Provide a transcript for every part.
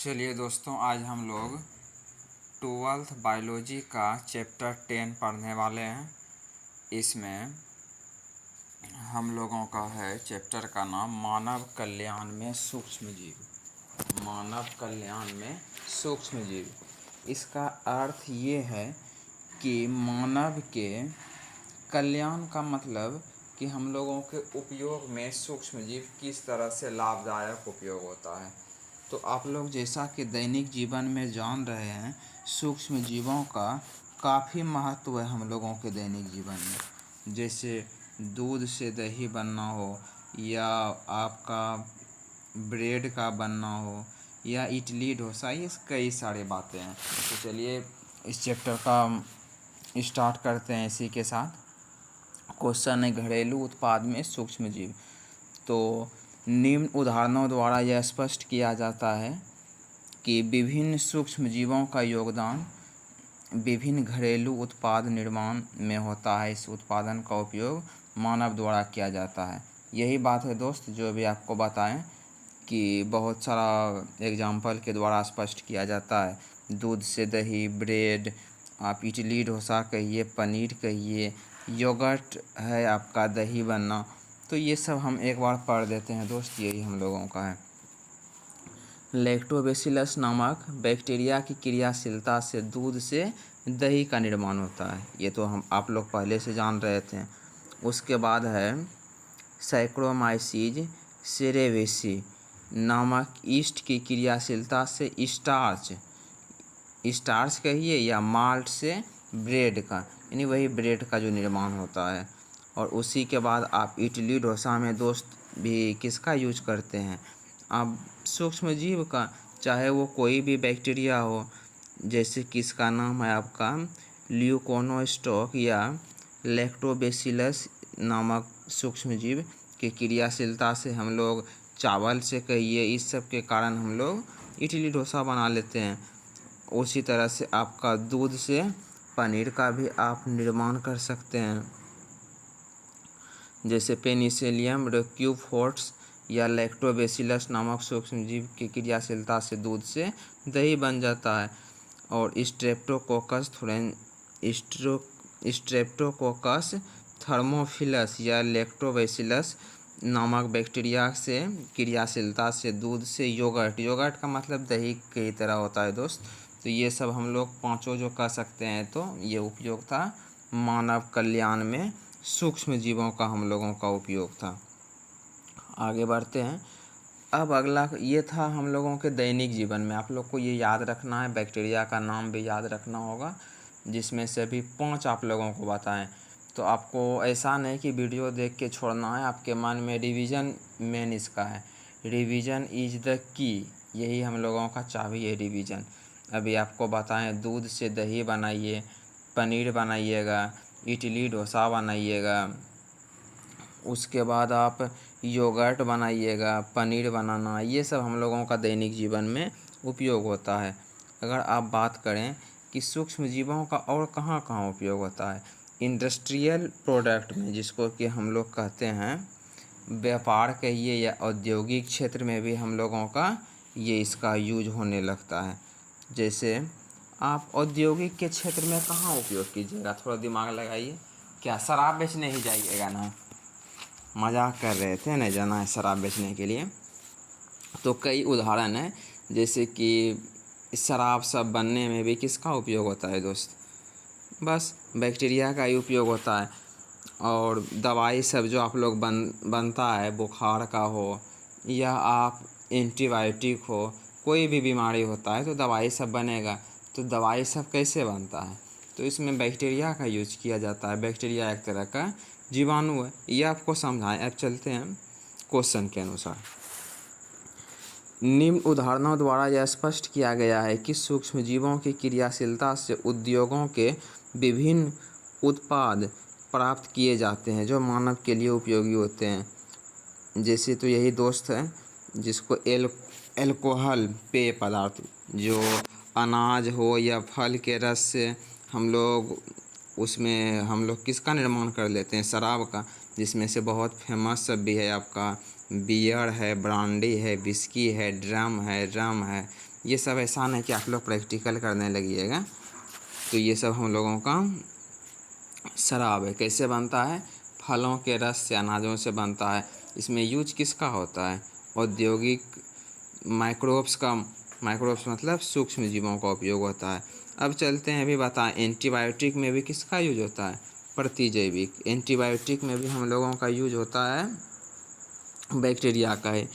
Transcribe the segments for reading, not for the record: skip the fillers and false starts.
चलिए दोस्तों, आज हम लोग 12th बायोलॉजी का चैप्टर 10 पढ़ने वाले हैं। इसमें हम लोगों का है चैप्टर का नाम मानव कल्याण में सूक्ष्म जीव। मानव कल्याण में सूक्ष्म जीव, इसका अर्थ ये है कि मानव के कल्याण का मतलब कि हम लोगों के उपयोग में सूक्ष्म जीव किस तरह से लाभदायक उपयोग होता है। तो आप लोग जैसा कि दैनिक जीवन में जान रहे हैं, सूक्ष्म जीवों का काफ़ी महत्व है हम लोगों के दैनिक जीवन में। जैसे दूध से दही बनना हो, या आपका ब्रेड का बनना हो, या इडली डोसा, ये कई सारी बातें हैं। तो चलिए इस चैप्टर का स्टार्ट करते हैं इसी के साथ। क्वेश्चन है घरेलू उत्पाद में सूक्ष्म जीव। तो निम्न उदाहरणों द्वारा यह स्पष्ट किया जाता है कि विभिन्न सूक्ष्म जीवों का योगदान विभिन्न घरेलू उत्पाद निर्माण में होता है। इस उत्पादन का उपयोग मानव द्वारा किया जाता है। यही बात है दोस्त जो भी आपको बताएं कि बहुत सारा एग्जाम्पल के द्वारा स्पष्ट किया जाता है। दूध से दही, ब्रेड, आप इडली डोसा कहिए, पनीर कहिए, योगर्ट है आपका दही बनना। तो ये सब हम एक बार पढ़ देते हैं दोस्त, यही हम लोगों का है। लैक्टोबैसिलस नामक बैक्टीरिया की क्रियाशीलता से दूध से दही का निर्माण होता है। ये तो हम आप लोग पहले से जान रहे थे। उसके बाद है सैक्रोमाइसीज सेरेवेसी नामक ईस्ट की क्रियाशीलता से स्टार्च कहिए या माल्ट से ब्रेड का, यानी वही ब्रेड का जो निर्माण होता है। और उसी के बाद आप इडली डोसा में दोस्त भी किसका यूज करते हैं, आप सूक्ष्म जीव का, चाहे वो कोई भी बैक्टीरिया हो। जैसे कि इसका नाम है आपका ल्यूकोनोस्टॉक या लैक्टोबैसिलस नामक सूक्ष्म जीव की क्रियाशीलता से हम लोग चावल से कहिए, इस सब के कारण हम लोग इडली डोसा बना लेते हैं। उसी तरह से आपका दूध से पनीर का भी आप निर्माण कर सकते हैं। जैसे पेनिसिलियम रोक्यूफोर्ट्स या लैक्टोबैसिलस नामक सूक्ष्म जीव की क्रियाशीलता से दूध से दही बन जाता है। और स्ट्रेप्टोकोकस थर्मोफिलस या लैक्टोबैसिलस नामक बैक्टीरिया से क्रियाशीलता से दूध से योगर्ट का मतलब दही की तरह होता है दोस्त। तो ये सब हम लोग पांचों जो कर सकते हैं। तो ये उपयोग था मानव कल्याण में सूक्ष्म जीवों का, हम लोगों का उपयोग था। आगे बढ़ते हैं। अब अगला ये था हम लोगों के दैनिक जीवन में। आप लोग को ये याद रखना है, बैक्टीरिया का नाम भी याद रखना होगा, जिसमें से भी 5 आप लोगों को बताएं। तो आपको ऐसा नहीं कि वीडियो देख के छोड़ना है, आपके मन में रिवीजन मेन इसका है। रिवीजन इज द की, यही हम लोगों का चाबी है रिवीजन। अभी आपको बताएं, दूध से दही बनाइए, पनीर बनाइएगा, इडली डोसा बनाइएगा, उसके बाद आप योगर्ट बनाइएगा, पनीर बनाना, ये सब हम लोगों का दैनिक जीवन में उपयोग होता है। अगर आप बात करें कि सूक्ष्म जीवों का और कहाँ कहाँ उपयोग होता है, इंडस्ट्रियल प्रोडक्ट में, जिसको कि हम लोग कहते हैं व्यापार कहिए या औद्योगिक क्षेत्र में भी हम लोगों का ये इसका यूज होने लगता है। जैसे आप औद्योगिक के क्षेत्र में कहाँ उपयोग कीजिएगा, थोड़ा दिमाग लगाइए। क्या शराब बेचने ही जाइएगा ना, मजाक कर रहे थे, नहीं जाना है शराब बेचने के लिए। तो कई उदाहरण हैं, जैसे कि शराब सब बनने में भी किसका उपयोग होता है दोस्त, बस बैक्टीरिया का ही उपयोग होता है। और दवाई सब जो आप लोग बनता है, बुखार का हो या आप एंटीबायोटिक हो, कोई भी बीमारी होता है तो दवाई सब बनेगा। तो दवाई सब कैसे बनता है, तो इसमें बैक्टीरिया का यूज किया जाता है। बैक्टीरिया एक तरह का जीवाणु है, ये आपको समझाएं। अब चलते हैं क्वेश्चन के अनुसार। निम्न उदाहरणों द्वारा यह स्पष्ट किया गया है कि सूक्ष्म जीवों की क्रियाशीलता से उद्योगों के विभिन्न उत्पाद प्राप्त किए जाते हैं जो मानव के लिए उपयोगी होते हैं। जैसे तो यही दोस्त है जिसको एल्कोहल पेय पदार्थ, जो अनाज हो या फल के रस से हम लोग किसका निर्माण कर लेते हैं, शराब का, जिसमें से बहुत फेमस सब भी है आपका बियर है, ब्रांडी है, विस्की है, ड्रम है, रम है, ये सब आसान है कि आप लोग प्रैक्टिकल करने लगिएगा। तो ये सब हम लोगों का शराब है। कैसे बनता है? फलों के रस से, अनाजों से बनता है। इसमें यूज किसका होता है? औद्योगिक माइक्रोब्स का, माइक्रोब्स मतलब सूक्ष्म जीवों का उपयोग होता है। अब चलते हैं, अभी बताएं एंटीबायोटिक में भी किसका यूज होता है? प्रतिजैविक। एंटीबायोटिक में भी हम लोगों का यूज होता है बैक्टीरिया का है।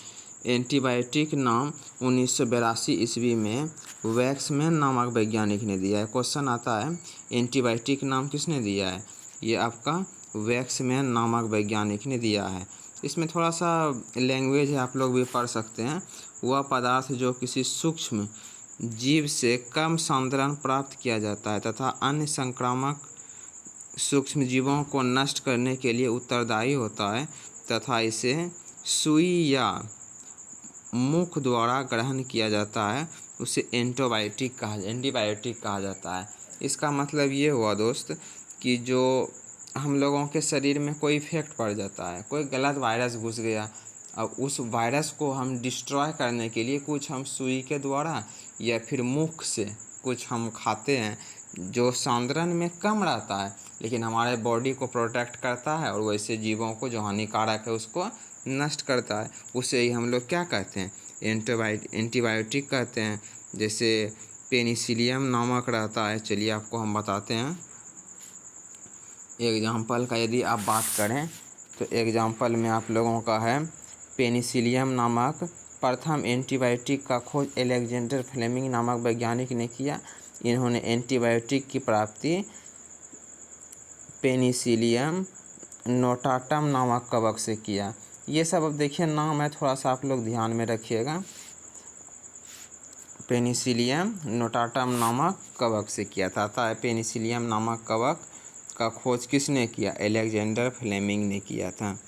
एंटीबायोटिक नाम 1982 ईस्वी में वैक्समैन नामक वैज्ञानिक ने दिया है। क्वेश्चन आता है एंटीबायोटिक नाम किसने दिया है? ये आपका वैक्समैन नामक वैज्ञानिक ने दिया है। इसमें थोड़ा सा लैंग्वेज है, आप लोग भी पढ़ सकते हैं। वह पदार्थ जो किसी सूक्ष्म जीव से कम सांद्रण प्राप्त किया जाता है तथा अन्य संक्रामक सूक्ष्म जीवों को नष्ट करने के लिए उत्तरदायी होता है तथा इसे सुई या मुख द्वारा ग्रहण किया जाता है, उसे एंटीबायोटिक कहा जाता है। इसका मतलब ये हुआ दोस्त कि जो हम लोगों के शरीर में कोई इफेक्ट पड़ जाता है, कोई गलत वायरस घुस गया, अब उस वायरस को हम डिस्ट्रॉय करने के लिए कुछ हम सुई के द्वारा या फिर मुख से कुछ हम खाते हैं जो सांद्रण में कम रहता है, लेकिन हमारे बॉडी को प्रोटेक्ट करता है और वैसे जीवों को जो हानिकारक है उसको नष्ट करता है। उसे ही हम लोग क्या कहते हैं? एंटीबायोटिक कहते हैं। जैसे पेनिसिलियम नामक रहता है। चलिए आपको हम बताते हैं एग्जाम्पल का। यदि आप बात करें तो एग्जाम्पल में आप लोगों का है पेनिसिलियम नामक प्रथम एंटीबायोटिक का खोज अलेक्जेंडर फ्लेमिंग नामक वैज्ञानिक ने किया। इन्होंने एंटीबायोटिक की प्राप्ति पेनिसिलियम नोटाटम नामक कवक से किया। ये सब अब देखिए नाम है, थोड़ा सा आप लोग ध्यान में रखिएगा। पेनिसिलियम नोटाटम नामक कवक से किया था। पेनिसिलियम नामक कवक का खोज किसने किया? अलेक्जेंडर फ्लेमिंग ने किया था।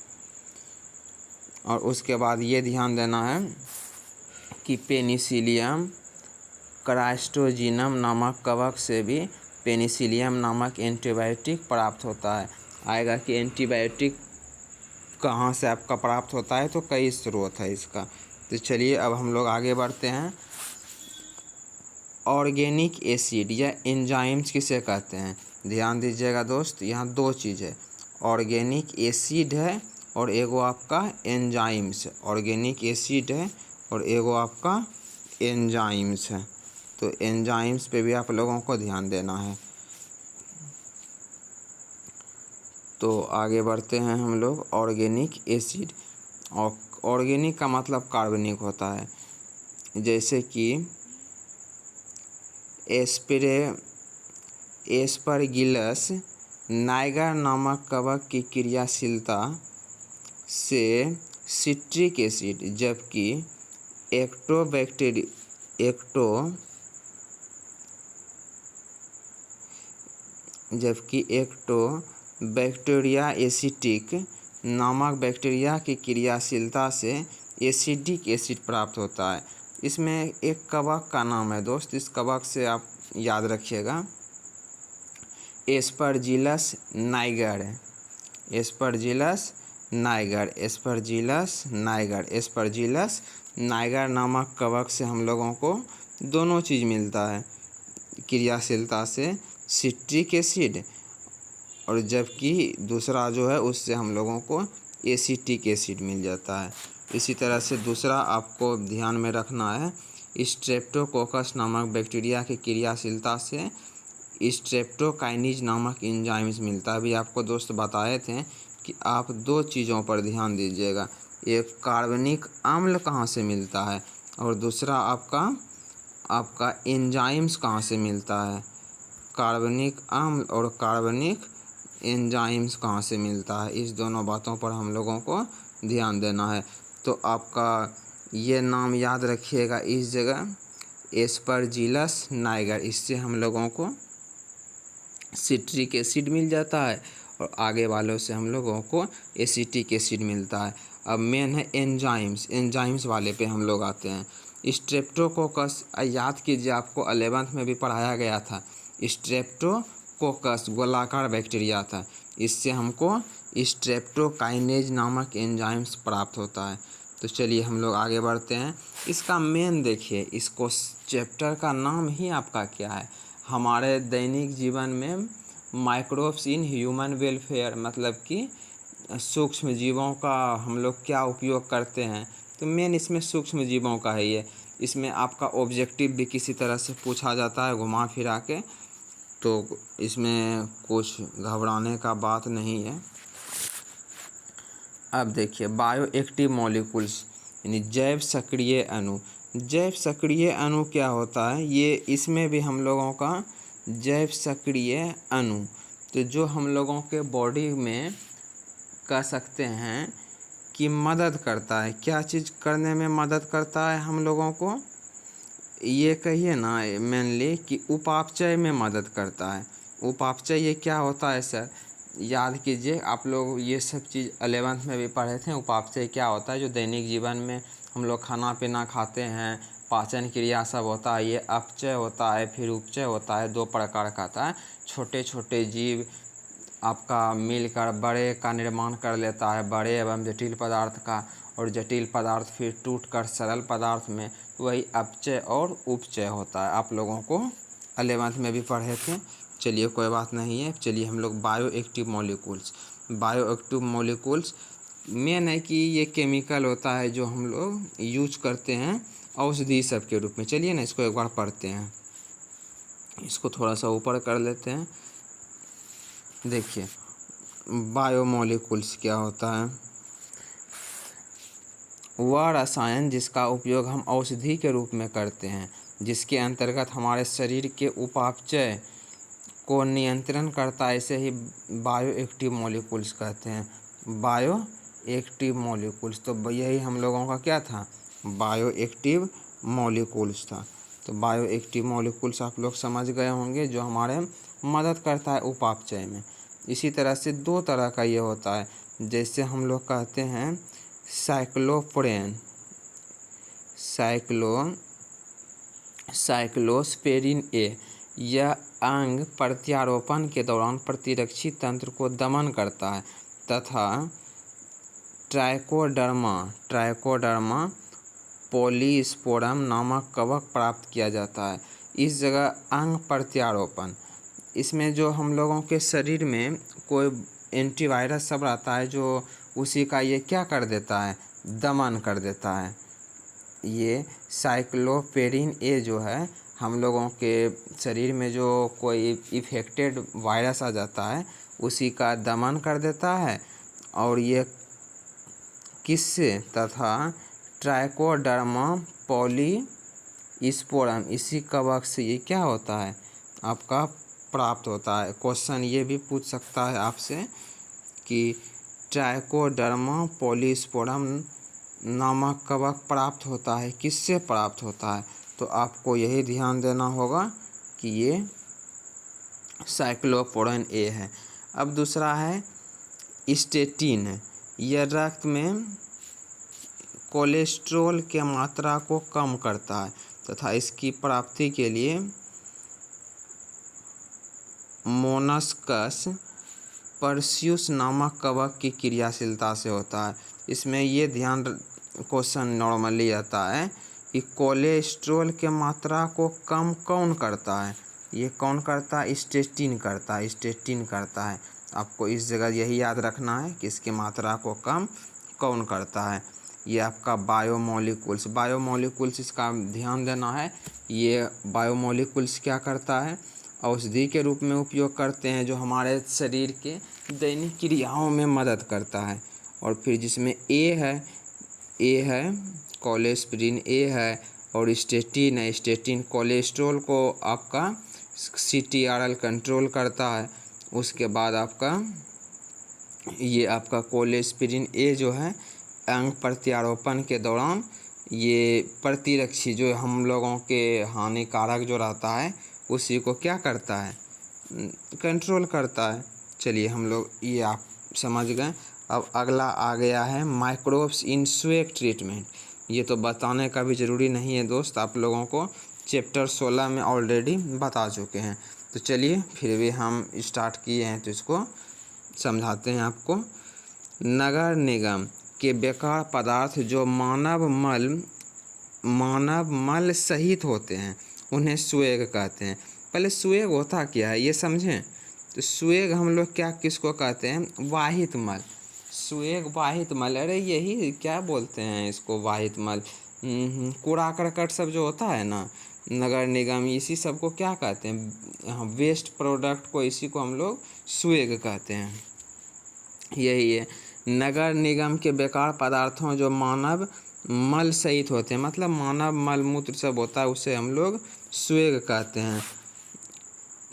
और उसके बाद ये ध्यान देना है कि पेनिसिलियम क्राइस्टोजिनम नामक कवक से भी पेनिसिलियम नामक एंटीबायोटिक प्राप्त होता है। आएगा कि एंटीबायोटिक कहाँ से आपका प्राप्त होता है, तो कई स्रोत है इसका। तो चलिए अब हम लोग आगे बढ़ते हैं। ऑर्गेनिक एसिड या एंजाइम्स किसे कहते हैं? ध्यान दीजिएगा दोस्त, यहाँ दो चीज़ है, ऑर्गेनिक एसिड है और एगो आपका एंजाइम्स है। ऑर्गेनिक एसिड है और एगो आपका एंजाइम्स है। तो एंजाइम्स पे भी आप लोगों को ध्यान देना है। तो आगे बढ़ते हैं हम लोग। ऑर्गेनिक एसिड, और ऑर्गेनिक का मतलब कार्बनिक होता है। जैसे कि एस्परगिलस नाइगर नामक कवक की क्रियाशीलता से सिट्रिक एसिड, जबकि एक्टोबैक्टीरिया एसिटिक नामक बैक्टीरिया की क्रियाशीलता से एसिडिक एसिड प्राप्त होता है। इसमें एक कवक का नाम है दोस्त, इस कवक से आप याद रखिएगा, एस्परजिलस नाइगर। एस्परजिलस नाइगर नामक कवक से हम लोगों को दोनों चीज़ मिलता है क्रियाशीलता से, सिट्रिक एसिड, और जबकि दूसरा जो है उससे हम लोगों को एसिटिक एसिड मिल जाता है। इसी तरह से दूसरा आपको ध्यान में रखना है, स्ट्रेप्टोकोकस नामक बैक्टीरिया की क्रियाशीलता से स्ट्रेप्टोकाइनीज नामक एंजाइम्स मिलता है। अभी आपको दोस्त बताए थे कि आप दो चीज़ों पर ध्यान दीजिएगा, एक कार्बनिक अम्ल कहाँ से मिलता है और दूसरा आपका एंजाइम्स कहाँ से मिलता है। कार्बनिक अम्ल और कार्बनिक एंजाइम्स कहाँ से मिलता है, इस दोनों बातों पर हम लोगों को ध्यान देना है। तो आपका ये नाम याद रखिएगा इस जगह, एस्परजिलस नाइगर, इससे हम लोगों को सिट्रिक एसिड मिल जाता है और आगे वालों से हम लोगों को एसिटिक एसिड मिलता है। अब मेन है एंजाइम्स वाले पे हम लोग आते हैं। स्ट्रेप्टोकोकस, याद कीजिए आपको 11th में भी पढ़ाया गया था। स्ट्रेप्टोकोकस गोलाकार बैक्टीरिया था, इससे हमको स्ट्रेप्टोकाइनेज नामक एंजाइम्स प्राप्त होता है। तो चलिए हम लोग आगे बढ़ते हैं। इसका मेन देखिए, इसको चैप्टर का नाम ही आपका क्या है, हमारे दैनिक जीवन में माइक्रोब्स इन ह्यूमन वेलफेयर, मतलब कि सूक्ष्म जीवों का हम लोग क्या उपयोग करते हैं। तो मेन इसमें सूक्ष्म जीवों का है ये। इसमें आपका ऑब्जेक्टिव भी किसी तरह से पूछा जाता है घुमा फिरा के, तो इसमें कुछ घबराने का बात नहीं है। अब देखिए बायो एक्टिव मॉलिक्यूल्स यानी जैव सक्रिय अणु। जैव सक्रिय अणु क्या होता है, ये इसमें भी हम लोगों का जैव सक्रिय अणु, तो जो हम लोगों के बॉडी में कह सकते हैं कि मदद करता है। क्या चीज़ करने में मदद करता है हम लोगों को, ये कहिए ना मेनली कि उपापचय में मदद करता है। उपापचय ये क्या होता है सर, याद कीजिए आप लोग ये सब चीज़ 11th में भी पढ़े थे। उपापचय क्या होता है, जो दैनिक जीवन में हम लोग खाना पीना खाते हैं, पाचन क्रिया सब होता है, ये अपचय होता है फिर उपचय होता है, 2 प्रकार का आता है। छोटे छोटे जीव आपका मिलकर बड़े का निर्माण कर लेता है, बड़े एवं जटिल पदार्थ का, और जटिल पदार्थ फिर टूटकर सरल पदार्थ में, वही अपचय और उपचय होता है। आप लोगों को 11th में भी पढ़े थे। चलिए कोई बात नहीं है। चलिए हम लोग bio active molecules. Bio active molecules main है कि ये केमिकल होता है जो हम लोग यूज करते हैं औषधि सब के रूप में। चलिए ना इसको एक बार पढ़ते हैं, इसको थोड़ा सा ऊपर कर लेते हैं। देखिए बायोमोलिकुल्स क्या होता है, वह रसायन जिसका उपयोग हम औषधि के रूप में करते हैं, जिसके अंतर्गत हमारे शरीर के उपापचय को नियंत्रण करता है, इसे ही बायो एक्टिव मॉलिक्यूल्स कहते हैं। बायो एक्टिव मॉलिक्यूल्स, तो यही हम लोगों का क्या था, बायो एक्टिव मॉलिक्यूल्स था। तो बायो एक्टिव मॉलिक्यूल्स आप लोग समझ गए होंगे, जो हमारे मदद करता है उपापचय में। इसी तरह से 2 तरह का ये होता है, जैसे हम लोग कहते हैं साइक्लोप्रोपेन, साइक्लोस्पेरिन ए, यह अंग प्रत्यारोपण के दौरान प्रतिरक्षी तंत्र को दमन करता है, तथा ट्राइकोडर्मा पॉलीस्पोरम नामक कवक प्राप्त किया जाता है। इस जगह अंग प्रत्यारोपण, इसमें जो हम लोगों के शरीर में कोई एंटीवायरस सब रहता है, जो उसी का ये क्या कर देता है, दमन कर देता है। ये साइक्लोपेरिन ए जो है, हम लोगों के शरीर में जो कोई इफेक्टेड वायरस आ जाता है, उसी का दमन कर देता है। और ये किससे, तथा ट्राइकोडर्मा पॉलीस्पोरम, इसी कवक से ये क्या होता है, आपका प्राप्त होता है। क्वेश्चन ये भी पूछ सकता है आपसे कि ट्राइकोडर्मा पॉलीस्पोरम नामक कवक प्राप्त होता है, किससे प्राप्त होता है, तो आपको यही ध्यान देना होगा कि ये साइक्लोपोरिन ए है। अब दूसरा है स्टेटिन है, यह रक्त में कोलेस्ट्रॉल के मात्रा को कम करता है, तथा इसकी प्राप्ति के लिए मोनस्कस परस्यूस नामक कवक की क्रियाशीलता से होता है। इसमें ये ध्यान क्वेश्चन नॉर्मली आता है कि कोलेस्ट्रॉल के मात्रा को कम कौन करता है, ये कौन करता है, स्टेटिन करता है, स्टेटिन करता है। आपको इस जगह यही याद रखना है कि इसकी मात्रा को कम कौन करता है। ये आपका बायोमोलिकुल्स, बायोमोलिकुल्स इसका ध्यान देना है। ये बायोमोलिकुल्स क्या करता है, औषधि के रूप में उपयोग करते हैं, जो हमारे शरीर के दैनिक क्रियाओं में मदद करता है। और फिर जिसमें ए है कोलेस्प्रिन ए है, और स्टेटिन है, स्टेटिन कोलेस्ट्रॉल को आपका CTRL कंट्रोल करता है। उसके बाद आपका ये आपका कोलेस्प्रिन ए जो है, अंग प्रत्यारोपण के दौरान ये प्रतिरक्षी जो हम लोगों के हानिकारक जो रहता है, उसी को क्या करता है, कंट्रोल करता है। चलिए हम लोग ये आप समझ गए। अब अगला आ गया है माइक्रोब्स इन स्वेट ट्रीटमेंट। ये तो बताने का भी ज़रूरी नहीं है दोस्त, आप लोगों को चैप्टर 16 में ऑलरेडी बता चुके हैं। तो चलिए फिर भी हम स्टार्ट किए हैं तो इसको समझाते हैं आपको। नगर निगम के बेकार पदार्थ जो मानव मल सहित होते हैं उन्हें सुएग कहते हैं। पहले सुएग होता क्या है ये समझें। तो सुएग हम लोग क्या किसको कहते हैं, वाहित मल। सुएग वाहित मल, अरे यही क्या बोलते हैं इसको, वाहित मल। कूड़ा करकट सब जो होता है ना, नगर निगम, इसी सब को क्या कहते हैं, वेस्ट प्रोडक्ट को, इसी को हम लोग सुएग कहते हैं। यही है, नगर निगम के बेकार पदार्थों जो मानव मल सहित होते हैं, मतलब मानव मल मूत्र सब होता है, उसे हम लोग सुएग कहते हैं।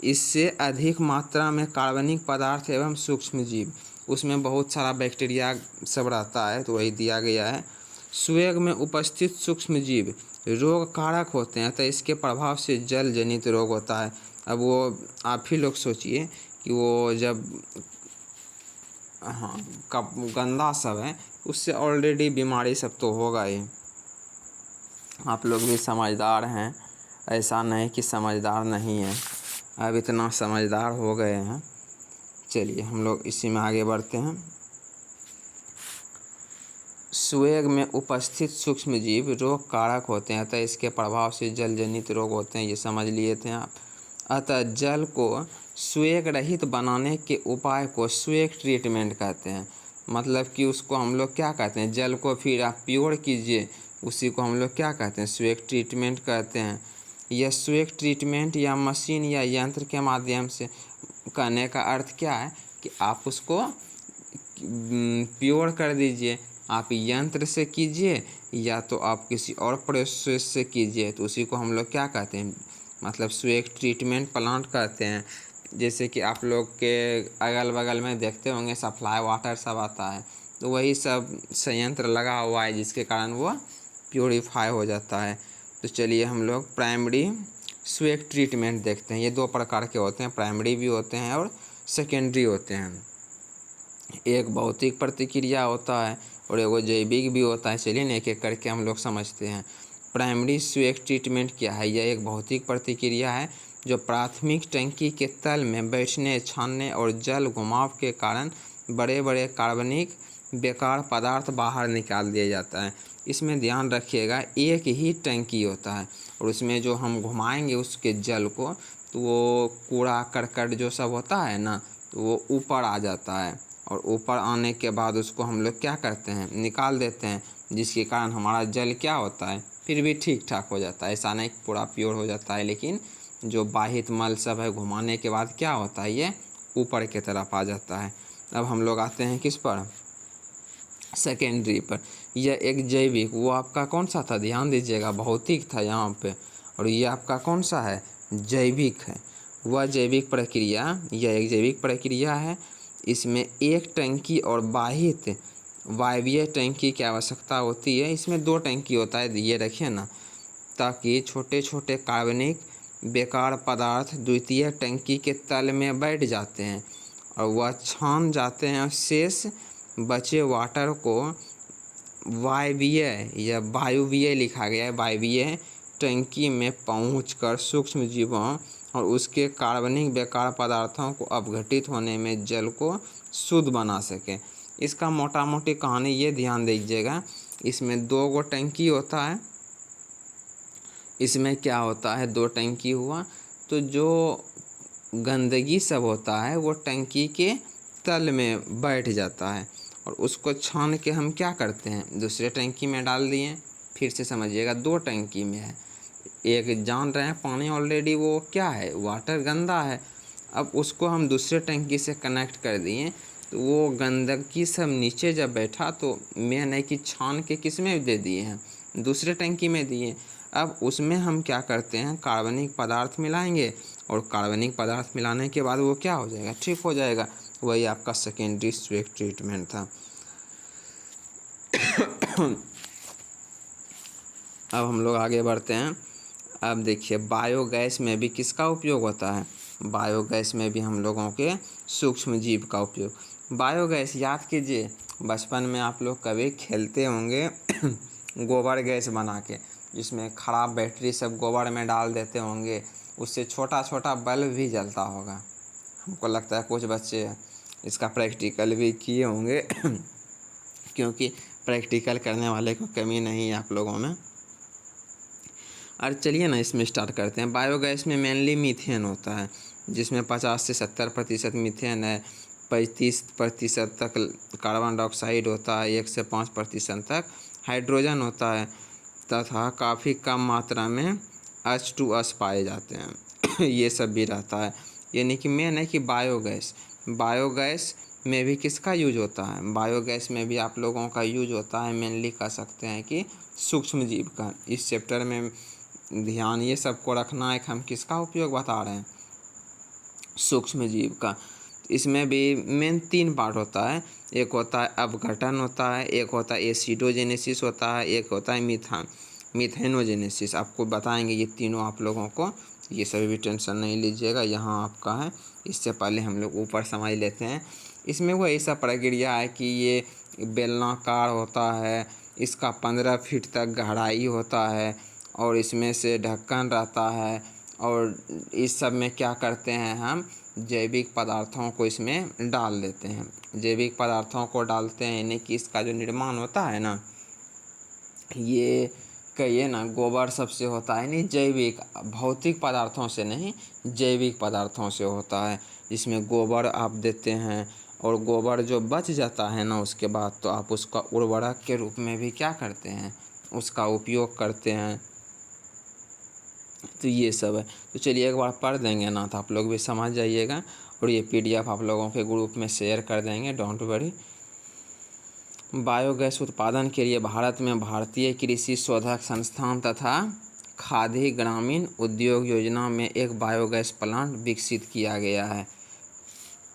इससे अधिक मात्रा में कार्बनिक पदार्थ एवं सूक्ष्म जीव, उसमें बहुत सारा बैक्टीरिया सब रहता है, तो वही दिया गया है। सुएग में उपस्थित सूक्ष्म जीव रोग कारक होते हैं, तो इसके प्रभाव से जल जनित रोग होता है। अब वो आप ही लोग सोचिए कि वो जब कप गंदा सब है, उससे ऑलरेडी बीमारी सब तो होगा ही। आप लोग भी समझदार हैं, ऐसा नहीं कि समझदार नहीं है, अब इतना समझदार हो गए हैं। चलिए हम लोग इसी में आगे बढ़ते हैं। सुएग में उपस्थित सूक्ष्म जीव रोग कारक होते हैं, अतः इसके प्रभाव से जल जनित रोग होते हैं, ये समझ लिए थे आप। अतः जल को सुएग रहित बनाने के उपाय को सुएग ट्रीटमेंट कहते हैं। मतलब कि उसको हम लोग क्या कहते हैं, जल को फिर आप प्योर कीजिए, उसी को हम लोग क्या कहते हैं, सुएग ट्रीटमेंट कहते हैं। यह सुएग ट्रीटमेंट या मशीन या यंत्र के माध्यम से, कहने का अर्थ क्या है कि आप उसको प्योर कर दीजिए, आप यंत्र से कीजिए या तो आप किसी और प्रोसेस से कीजिए, तो उसी को हम लोग क्या कहते हैं, मतलब सुएग ट्रीटमेंट प्लांट कहते हैं। जैसे कि आप लोग के अगल बगल में देखते होंगे सप्लाई वाटर सब आता है, तो वही सब संयंत्र लगा हुआ है जिसके कारण वो प्योरीफाई हो जाता है। तो चलिए हम लोग प्राइमरी सुएग ट्रीटमेंट देखते हैं। ये दो प्रकार के होते हैं, प्राइमरी भी होते हैं और सेकेंडरी होते हैं। एक भौतिक प्रतिक्रिया होता है और एक जैविक भी होता है। चलिए ना एक एक करके हम लोग समझते हैं। प्राइमरी सुएग ट्रीटमेंट क्या है, यह एक भौतिक प्रतिक्रिया है जो प्राथमिक टंकी के तल में बैठने, छानने और जल घुमाव के कारण बड़े बड़े कार्बनिक बेकार पदार्थ बाहर निकाल दिया जाता है। इसमें ध्यान रखिएगा एक ही टंकी होता है और उसमें जो हम घुमाएंगे उसके जल को, तो वो कूड़ा करकट जो सब होता है ना, तो वो ऊपर आ जाता है और ऊपर आने के बाद उसको हम लोग क्या करते हैं, निकाल देते हैं, जिसके कारण हमारा जल क्या होता है, फिर भी ठीक ठाक हो जाता है। ऐसा नहीं पूरा प्योर हो जाता है, लेकिन जो बाहित मल सब है घुमाने के बाद क्या होता है, ये ऊपर की तरफ आ जाता है। अब हम लोग आते हैं किस पर, सेकेंडरी पर। यह एक जैविक, वो आपका कौन सा था, ध्यान दीजिएगा, भौतिक था यहाँ पे, और ये आपका कौन सा है, जैविक है। वह जैविक प्रक्रिया, यह एक जैविक प्रक्रिया है। इसमें एक टंकी और बाहित वायवीय टंकी की आवश्यकता होती है। इसमें दो टंकी होता है, ये रखिए ना, ताकि छोटे छोटे कार्बनिक बेकार पदार्थ द्वितीय टंकी के तल में बैठ जाते हैं और वह छान जाते हैं और शेष बचे वाटर को वायवीय या वायुवीय लिखा गया है, वायवीय टंकी में पहुंचकर सूक्ष्म जीवों और उसके कार्बनिक बेकार पदार्थों को अपघटित होने में जल को शुद्ध बना सके। इसका मोटा मोटी कहानी ये ध्यान दीजिएगा, इसमें दो गो टंकी होता है। इसमें क्या होता है, दो टंकी हुआ तो जो गंदगी सब होता है वो टंकी के तल में बैठ जाता है और उसको छान के हम क्या करते हैं, दूसरे टंकी में डाल दिए। फिर से समझिएगा, दो टंकी में है, एक जान रहे हैं पानी ऑलरेडी वो क्या है, वाटर गंदा है, अब उसको हम दूसरे टंकी से कनेक्ट कर दिए, तो वो गंदगी सब नीचे जब बैठा तो मेन है कि छान के किस में दे दिए हैं, दूसरे टंकी में दिए। अब उसमें हम क्या करते हैं, कार्बनिक पदार्थ मिलाएंगे और कार्बनिक पदार्थ मिलाने के बाद वो क्या हो जाएगा, ठीक हो जाएगा। वही आपका सेकेंडरी सुएग ट्रीटमेंट था। अब हम लोग आगे बढ़ते हैं। अब देखिए बायोगैस में भी किसका उपयोग होता है, बायोगैस में भी हम लोगों के सूक्ष्म जीव का उपयोग। बायोगैस याद कीजिए, बचपन में आप लोग कभी खेलते होंगे गोबर गैस बना के, जिसमें ख़राब बैटरी सब गोबर में डाल देते होंगे, उससे छोटा छोटा बल्ब भी जलता होगा। हमको लगता है कुछ बच्चे इसका प्रैक्टिकल भी किए होंगे क्योंकि प्रैक्टिकल करने वाले को कमी नहीं है आप लोगों में। और चलिए ना इसमें स्टार्ट करते हैं। बायोगैस में मेनली मीथेन होता है, जिसमें 50 से 70% मीथेन है, 35% तक कार्बन डाइऑक्साइड होता है, 1 से 5% तक हाइड्रोजन होता है तथा काफ़ी कम मात्रा में H2S पाए जाते हैं ये सब भी रहता है। यानी कि मेन है कि बायोगैस में भी किसका यूज होता है, बायोगैस में भी आप लोगों का यूज होता है मेनली कह सकते हैं कि सूक्ष्म जीव का। इस चैप्टर में ध्यान ये सबको रखना है कि हम किसका उपयोग बता रहे हैं, सूक्ष्म जीव का। इसमें भी मेन 3 पार्ट होता है, एक होता है अपघटन होता है, एक होता है एसिडोजेनेसिस होता है, एक होता है मीथेनोजेनेसिस। आपको बताएंगे ये तीनों आप लोगों को, ये सभी भी टेंशन नहीं लीजिएगा, यहाँ आपका है। इससे पहले हम लोग ऊपर समझ लेते हैं। इसमें वो ऐसा प्रक्रिया है कि ये बेलनाकार होता है, इसका 15 फीट तक गहराई होता है और इसमें से ढक्कन रहता है। और इस सब में क्या करते हैं, हम जैविक पदार्थों को इसमें डाल देते हैं। जैविक पदार्थों को डालते हैं यानी कि इसका जो निर्माण होता है ना, ये कहिए ना गोबर सबसे होता है, नहीं जैविक भौतिक पदार्थों से नहीं, जैविक पदार्थों से होता है। इसमें गोबर आप देते हैं और गोबर जो बच जाता है ना उसके बाद, तो आप उसका उर्वरक के रूप में भी क्या करते हैं, उसका उपयोग करते हैं। तो ये सब है। तो चलिए एक बार पढ़ देंगे ना तो आप लोग भी समझ जाइएगा, और ये PDF आप लोगों के ग्रुप में शेयर कर देंगे, डोंट वरी। बायोगैस उत्पादन के लिए भारत में भारतीय कृषि शोधक संस्थान तथा खादी ग्रामीण उद्योग योजना में एक बायोगैस प्लांट विकसित किया गया है।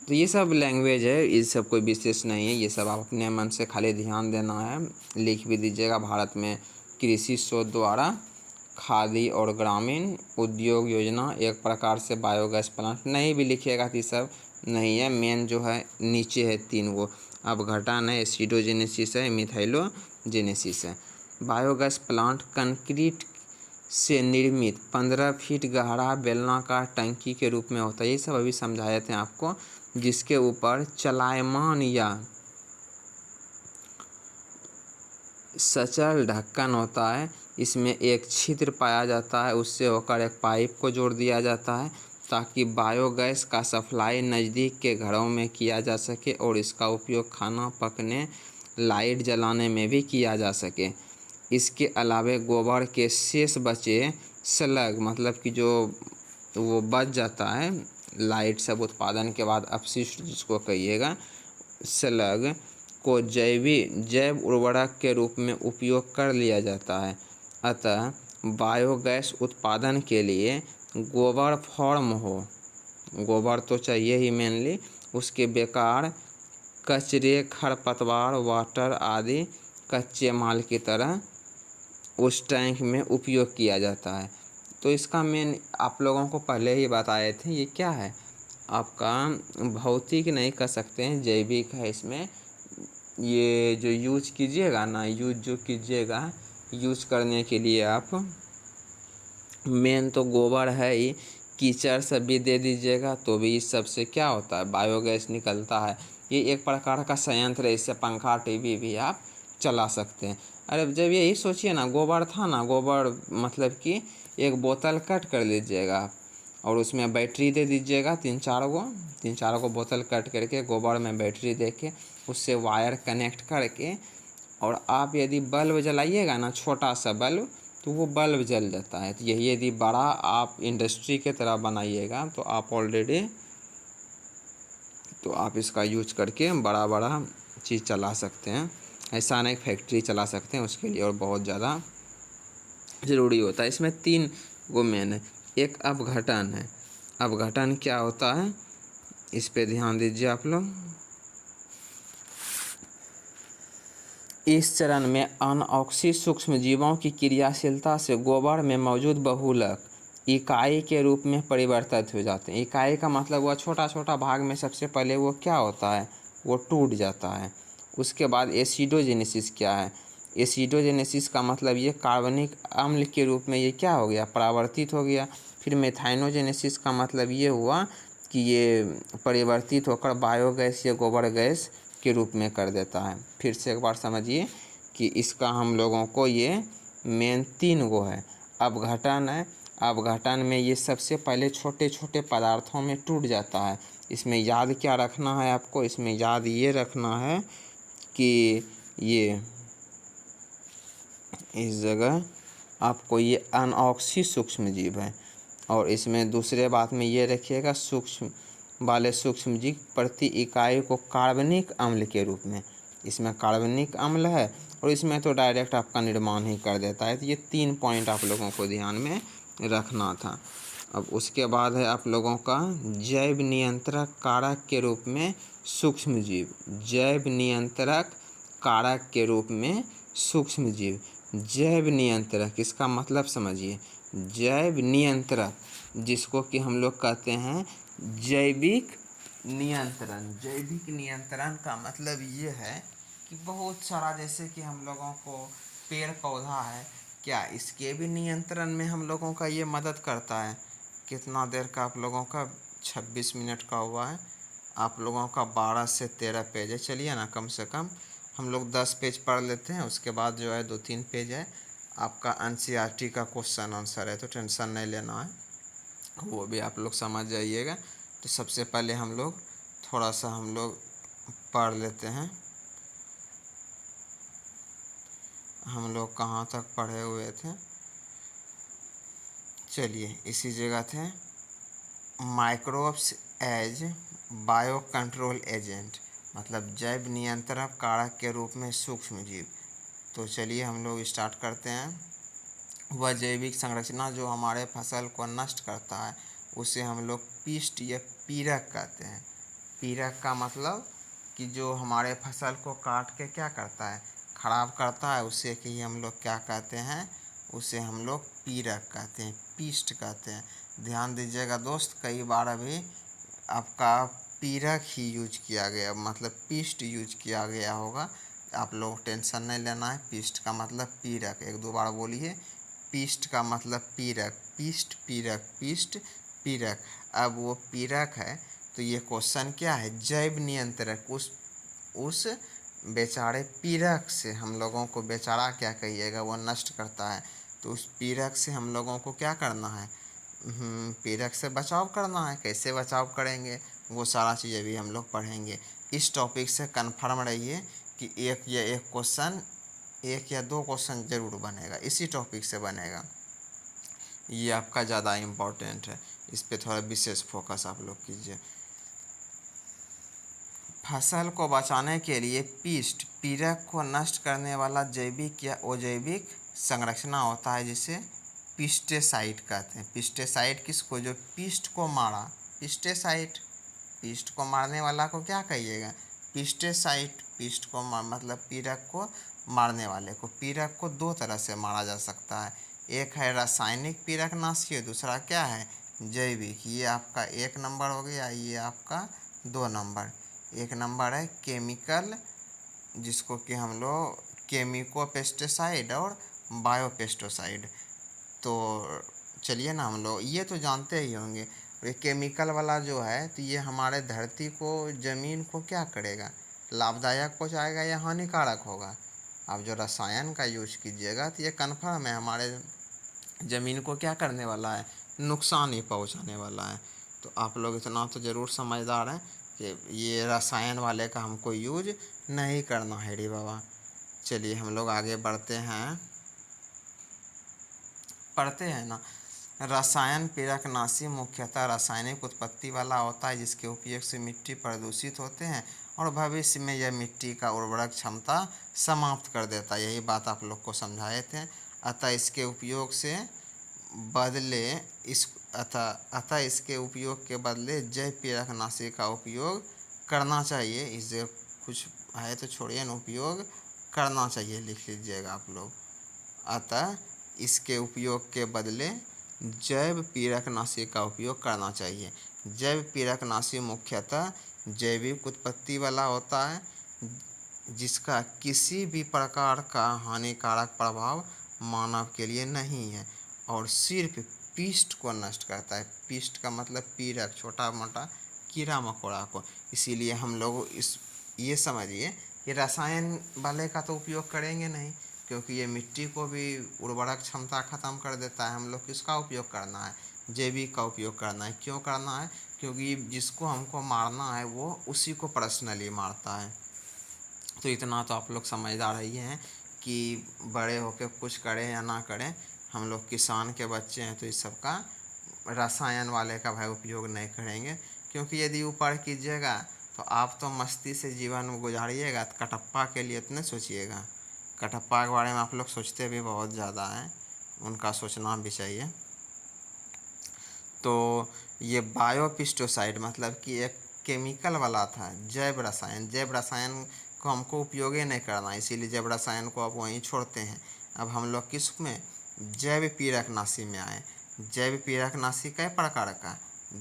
तो ये सब लैंग्वेज है, ये सब कोई विशेष नहीं है, ये सब आप अपने मन से खाली ध्यान देना है। लिख भी दीजिएगा, भारत में कृषि शोध द्वारा खादी और ग्रामीण उद्योग योजना एक प्रकार से बायोगैस प्लांट। नहीं भी लिखिएगा तो सब नहीं है, मेन जो है नीचे है 3 वो, अपघटन है, एसिडोजेनेसिस है, मीथाइलोजेनेसिस है। बायोगैस प्लांट कंक्रीट से निर्मित 15 फीट गहरा बेलनाकार टंकी के रूप में होता है। ये सब अभी समझाए थे आपको, जिसके ऊपर चलायमान या सचल ढक्कन होता है। इसमें एक छिद्र पाया जाता है, उससे होकर एक पाइप को जोड़ दिया जाता है ताकि बायोगैस का सप्लाई नज़दीक के घरों में किया जा सके और इसका उपयोग खाना पकने, लाइट जलाने में भी किया जा सके। इसके अलावा गोबर के शेष बचे स्लग, मतलब कि जो वो बच जाता है लाइट सब उत्पादन के बाद, अपशिष्ट जिसको कहिएगा, स्लग को जैव उर्वरक के रूप में उपयोग कर लिया जाता है। अतः बायोगैस उत्पादन के लिए गोबर फॉर्म हो, गोबर तो चाहिए ही मेनली, उसके बेकार कचरे, खरपतवार, वाटर आदि कच्चे माल की तरह उस टैंक में उपयोग किया जाता है। तो इसका मेन आप लोगों को पहले ही बताए थे, ये क्या है आपका भौतिक नहीं कह सकते हैं, जैविक है। इसमें ये जो यूज कीजिएगा ना, यूज करने के लिए आप मेन तो गोबर है ही, कीचड़ सब भी दे दीजिएगा तो भी इस सब से क्या होता है, बायोगैस निकलता है। ये एक प्रकार का संयंत्र है, इससे पंखा टीवी भी आप चला सकते हैं। अरे जब यही सोचिए ना, गोबर था ना, गोबर मतलब कि एक बोतल कट कर लीजिएगा और उसमें बैटरी दे दीजिएगा 3-4 गो बोतल कट करके गोबर में बैटरी दे के उससे वायर कनेक्ट करके, और आप यदि बल्ब जलाइएगा ना, छोटा सा बल्ब, तो वो बल्ब जल जाता है। तो यही यदि बड़ा आप इंडस्ट्री के तरह बनाइएगा तो आप इसका यूज करके बड़ा चीज़ चला सकते हैं। ऐसा नहीं फैक्ट्री चला सकते हैं उसके लिए, और बहुत ज़्यादा ज़रूरी होता है। इसमें 3 गो मेन है। एक अपघटन है। अपघटन क्या होता है, इस पे ध्यान दीजिए आप लोग। इस चरण में अनऑक्सी सूक्ष्म जीवों की क्रियाशीलता से गोबर में मौजूद बहुलक इकाई के रूप में परिवर्तित हो जाते हैं। इकाई का मतलब वह छोटा छोटा भाग में सबसे पहले वो क्या होता है, वो टूट जाता है। उसके बाद एसिडोजेनेसिस क्या है, एसिडोजेनेसिस का मतलब ये कार्बनिक अम्ल के रूप में ये क्या हो गया, परावर्तित हो गया। फिर मेथाइनोजेनेसिस का मतलब ये हुआ कि ये परिवर्तित होकर बायोगैस या गोबर गैस के रूप में कर देता है। फिर से एक बार समझिए कि इसका हम लोगों को ये मेन 3 गो है। अपघटन है, अपघटन में ये सबसे पहले छोटे छोटे पदार्थों में टूट जाता है। इसमें याद क्या रखना है आपको, इसमें याद ये रखना है कि ये इस जगह आपको ये अनऑक्सी सूक्ष्म जीव है। और इसमें दूसरे बात में ये रखिएगा, सूक्ष्म वाले सूक्ष्म जीव प्रति इकाई को कार्बनिक अम्ल के रूप में, इसमें कार्बनिक अम्ल है और इसमें तो डायरेक्ट आपका निर्माण ही कर देता है। तो ये 3 पॉइंट आप लोगों को ध्यान में रखना था। अब उसके बाद है आप लोगों का जैव नियंत्रक कारक के रूप में सूक्ष्म जीव। जैव नियंत्रक कारक के रूप में सूक्ष्म जीव। जैव नियंत्रक, इसका मतलब समझिए, जैव नियंत्रक जिसको कि हम लोग कहते हैं जैविक नियंत्रण। जैविक नियंत्रण का मतलब ये है कि बहुत सारा, जैसे कि हम लोगों को पेड़ पौधा है, क्या इसके भी नियंत्रण में हम लोगों का ये मदद करता है। कितना देर का आप लोगों का 26 मिनट का हुआ है, आप लोगों का 12 से 13 पेज है। चलिए ना, कम से कम हम लोग 10 पेज पढ़ लेते हैं, उसके बाद जो है 2-3 पेज है आपका एनसीईआरटी का क्वेश्चन आंसर है, तो टेंशन नहीं लेना है, वो भी आप लोग समझ जाइएगा। तो सबसे पहले हम लोग थोड़ा सा हम लोग पढ़ लेते हैं। हम लोग कहाँ तक पढ़े हुए थे, चलिए इसी जगह थे, microbes as bio control agent, मतलब जैव नियंत्रण कारक के रूप में सूक्ष्म जीव। तो चलिए हम लोग स्टार्ट करते हैं। वह जैविक संरचना जो हमारे फसल को नष्ट करता है उसे हम लोग पिष्ट या पीड़क कहते हैं। पीड़क का मतलब कि जो हमारे फसल को काट के क्या करता है, खराब करता है, उसे कि हम लोग क्या कहते हैं, उसे हम लोग पीड़क कहते हैं, पिष्ट कहते हैं। ध्यान दीजिएगा दोस्त, कई बार अभी आपका पीड़क ही यूज किया गया, मतलब पिष्ट यूज किया गया होगा। आप लोग टेंशन नहीं लेना है। पिष्ट का मतलब पीड़क, 1-2 बार बोलिए। पिष्ट का मतलब पीड़क, पिष्ट पीड़क, पिष्ट पीड़क। अब वो पीड़क है तो ये क्वेश्चन क्या है, जैव नियंत्रक उस बेचारे पीड़क से हम लोगों को, बेचारा क्या कहिएगा, वो नष्ट करता है, तो उस पीड़क से हम लोगों को क्या करना है, पीड़क से बचाव करना है। कैसे बचाव करेंगे वो सारा चीज़ें भी हम लोग पढ़ेंगे। इस टॉपिक से कन्फर्म रहिए कि एक या दो क्वेश्चन ज़रूर बनेगा, इसी टॉपिक से बनेगा। ये आपका ज़्यादा इम्पोर्टेंट है, इस पे थोड़ा विशेष फोकस आप लोग कीजिए। फसल को बचाने के लिए पिष्ट, पीड़क को नष्ट करने वाला जैविक या अजैविक संरचना होता है, जिसे पिस्टेसाइड कहते हैं। पिस्टेसाइड किसको, जो पिष्ट को मारा, पिस्टेसाइड, पिष्ट को मारने वाला को क्या कहिएगा, पिस्टेसाइड। पिष्ट को मतलब पीड़क को मारने वाले को। पीड़क को 2 तरह से मारा जा सकता है, एक है रासायनिक पीड़कनाशी, दूसरा क्या है, जैविक। ये आपका 1 नंबर हो गया, ये आपका 2 नंबर। 1 नंबर है केमिकल, जिसको कि हम लोग केमिको पेस्टिसाइड और बायो पेस्टिसाइड। तो चलिए ना, हम लोग ये तो जानते ही होंगे। ये केमिकल वाला जो है तो ये हमारे धरती को, ज़मीन को क्या करेगा, लाभदायक पहुँचाएगा या हानिकारक होगा। अब जो रसायन का यूज कीजिएगा तो ये कन्फर्म है हमारे ज़मीन को क्या करने वाला है, नुकसान ही पहुँचाने वाला है। तो आप लोग इतना तो ज़रूर समझदार हैं कि ये रसायन वाले का हमको यूज नहीं करना है रे बाबा। चलिए हम लोग आगे बढ़ते हैं, पढ़ते हैं ना। रसायन पीड़कनाशी मुख्यतः रासायनिक उत्पत्ति वाला होता है, जिसके उपयोग से मिट्टी प्रदूषित होते हैं और भविष्य में यह मिट्टी का उर्वरक क्षमता समाप्त कर देता है। यही बात आप लोग को समझाए थे। अतः इसके उपयोग से बदले इस अतः इसके उपयोग के बदले जैव पीड़कनाशी का उपयोग करना चाहिए। इससे कुछ है तो छोड़िए ना, उपयोग करना चाहिए लिख लीजिएगा आप लोग। अतः इसके उपयोग के बदले जैव पीड़कनाशी का उपयोग करना चाहिए। जैव पीड़कनाशी मुख्यतः जैविक उत्पत्ति वाला होता है, जिसका किसी भी प्रकार का हानिकारक प्रभाव मानव के लिए नहीं है और सिर्फ पिष्ट को नष्ट करता है। पिष्ट का मतलब पीड़क, छोटा मोटा कीड़ा मकोड़ा को। इसीलिए हम लोग ये समझिए ये रसायन वाले का तो उपयोग करेंगे नहीं, क्योंकि ये मिट्टी को भी उर्वरक क्षमता ख़त्म कर देता है। हम लोग किसका उपयोग करना है? जैविक का उपयोग करना है। क्यों करना है? क्योंकि जिसको हमको मारना है वो उसी को पर्सनली मारता है। तो इतना तो आप लोग समझदार ही हैं कि बड़े होकर कुछ करें या ना करें, हम लोग किसान के बच्चे हैं, तो इस सब का रसायन वाले का भाई उपयोग नहीं करेंगे। क्योंकि यदि ऊपर कीजिएगा तो आप तो मस्ती से जीवन गुजारिएगा, तो कटप्पा के लिए इतने सोचिएगा। कटप्पा के बारे में आप लोग सोचते भी बहुत ज़्यादा हैं, उनका सोचना भी चाहिए। तो ये बायोपेस्टिसाइड मतलब कि एक केमिकल वाला था, जैव रसायन। जैव रसायन को हमको उपयोग ही नहीं करना, इसीलिए जैव रसायन को अब वहीं छोड़ते हैं। अब हम लोग किस में? जैव पीड़कनाशी में आए। जैव पीड़कनाशी कई प्रकार का?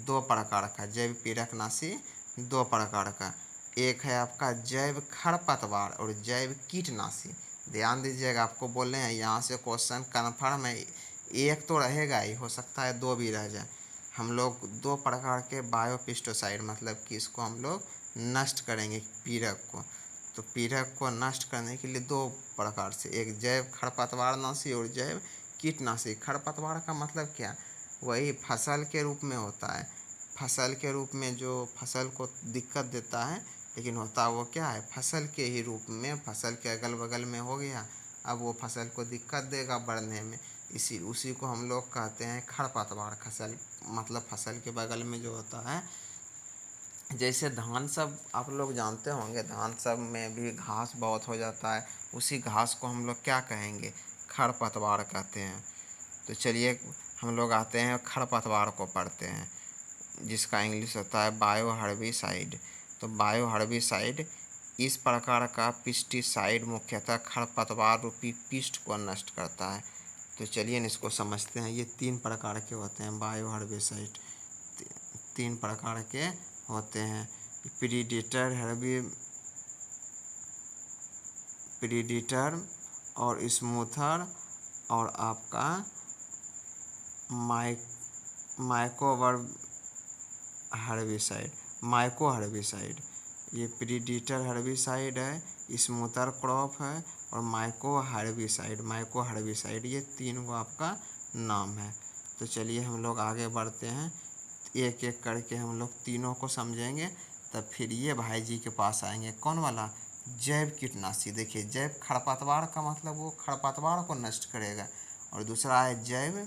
2 प्रकार का जैव पीड़कनाशी, 2 प्रकार का। एक है आपका जैव खरपतवार और जैव कीटनाशी। ध्यान दीजिएगा, आपको बोल रहे हैं यहाँ से क्वेश्चन कन्फर्म है, एक तो रहेगा ही, हो सकता है 2 भी रह जाए। हम लोग 2 प्रकार के बायोपेस्टिसाइड मतलब कि इसको हम लोग नष्ट करेंगे पीड़क को। तो पीड़क को नष्ट करने के लिए 2 प्रकार से, एक जैव खरपतवारनाशी और जैव कीटनाशी। खरपतवार का मतलब क्या? वही फसल के रूप में होता है। फसल के रूप में जो फसल को दिक्कत देता है, लेकिन होता वो क्या है? फसल के ही रूप में, फसल के अगल बगल में हो गया, अब वो फसल को दिक्कत देगा बढ़ने में, उसी को हम लोग कहते हैं खरपतवार। फसल मतलब फसल के बगल में जो होता है, जैसे धान सब आप लोग जानते होंगे, धान सब में भी घास बहुत हो जाता है, उसी घास को हम लोग क्या कहेंगे? खरपतवार कहते हैं। तो चलिए हम लोग आते हैं खरपतवार को पढ़ते हैं, जिसका इंग्लिश होता है बायो हर्बिसाइड। तो बायो हर्बिसाइड इस प्रकार का पेस्टिसाइड मुख्यतः खरपतवार रूपी पिष्ट को नष्ट करता है। तो चलिए इसको समझते हैं। ये 3 प्रकार के होते हैं बायो हर्बिसाइड, 3 प्रकार के होते हैं। प्रीडेटर और स्मूथर और आपका माइको हर्बिसाइड। ये प्रीडेटर हर्बिसाइड है, स्मूथर क्रॉप है और माइको हर्बिसाइड, ये 3 को आपका नाम है। तो चलिए हम लोग आगे बढ़ते हैं, एक एक करके हम लोग तीनों को समझेंगे, तब फिर ये भाई जी के पास आएंगे। कौन वाला? जैव कीटनाशी। देखिए, जैव खरपतवार का मतलब वो खरपतवार को नष्ट करेगा, और दूसरा है जैव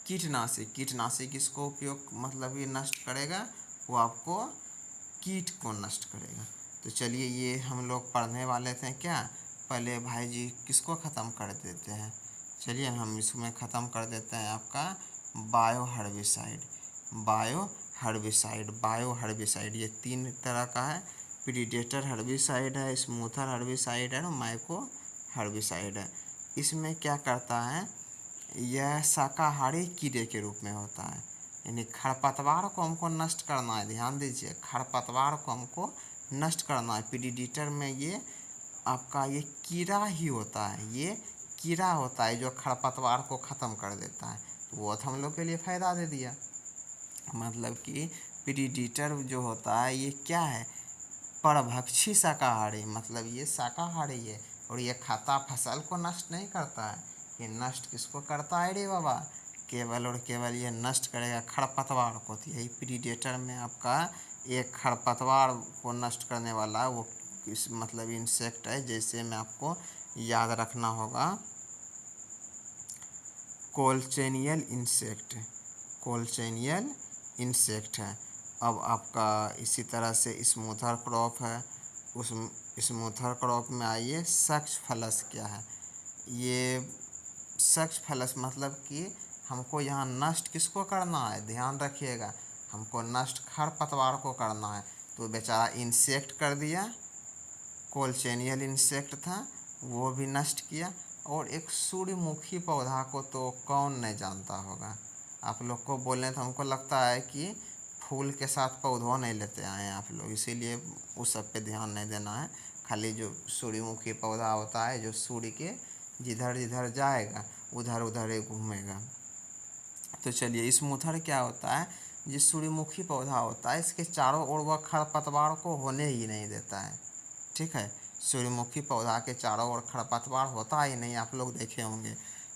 कीटनाशी किसको उपयोग मतलब ये नष्ट करेगा? वो आपको कीट को नष्ट करेगा। तो चलिए ये हम लोग पढ़ने वाले थे क्या, पहले भाई जी किसको ख़त्म कर देते हैं। चलिए हम इसमें ख़त्म कर देते हैं आपका बायो हर्बिसाइड। ये 3 तरह का है, प्रीडेटर हर्बिसाइड है, स्मूथर हर्बिसाइड है और माइको हर्बिसाइड है। इसमें क्या करता है, यह शाकाहारी कीड़े के रूप में होता है, यानी खरपतवार को हमको नष्ट करना है। ध्यान दीजिए, खरपतवार को हमको नष्ट करना है। प्रीडेटर में ये आपका ये कीड़ा ही होता है, ये कीड़ा होता है जो खरपतवार को ख़त्म कर देता है। तो वो तो हम लोग के लिए फ़ायदा दे दिया। मतलब कि प्रीडेटर जो होता है ये क्या है? परभक्षी शाकाहारी, मतलब ये शाकाहारी है और ये खाता फसल को नष्ट नहीं करता है। ये नष्ट किसको करता है रे बाबा? केवल और केवल ये नष्ट करेगा खरपतवार को। तो यही प्रीडेटर में आपका एक खरपतवार को नष्ट करने वाला वो किस मतलब इंसेक्ट है, जैसे में आपको याद रखना होगा कोलचेनियल इंसेक्ट है। अब आपका इसी तरह से स्मूथर क्रॉप है, उस स्मूथर क्रॉप में आइए सक्ष फलस क्या है। ये सक्ष फलस मतलब कि हमको यहाँ नष्ट किसको करना है? ध्यान रखिएगा, हमको नष्ट खरपतवार को करना है। तो बेचारा इंसेक्ट कर दिया, कोलचेनियल इंसेक्ट था वो भी नष्ट किया। और एक सूर्यमुखी पौधा को तो कौन नहीं जानता होगा। आप लोग को बोलने तो हमको लगता है कि फूल के साथ पौधों नहीं लेते आए हैं आप लोग, इसीलिए उस सब पे ध्यान नहीं देना है। खाली जो सूर्यमुखी पौधा होता है जो सूर्य के जिधर जिधर जाएगा उधर उधर ही घूमेगा। तो चलिए स्मूथर क्या होता है? ये सूर्यमुखी पौधा होता है, इसके चारों ओर वह खरपतवार को होने ही नहीं देता है। ठीक है, सूर्यमुखी पौधा के चारों ओर खरपतवार होता ही नहीं, आप लोग देखे होंगे।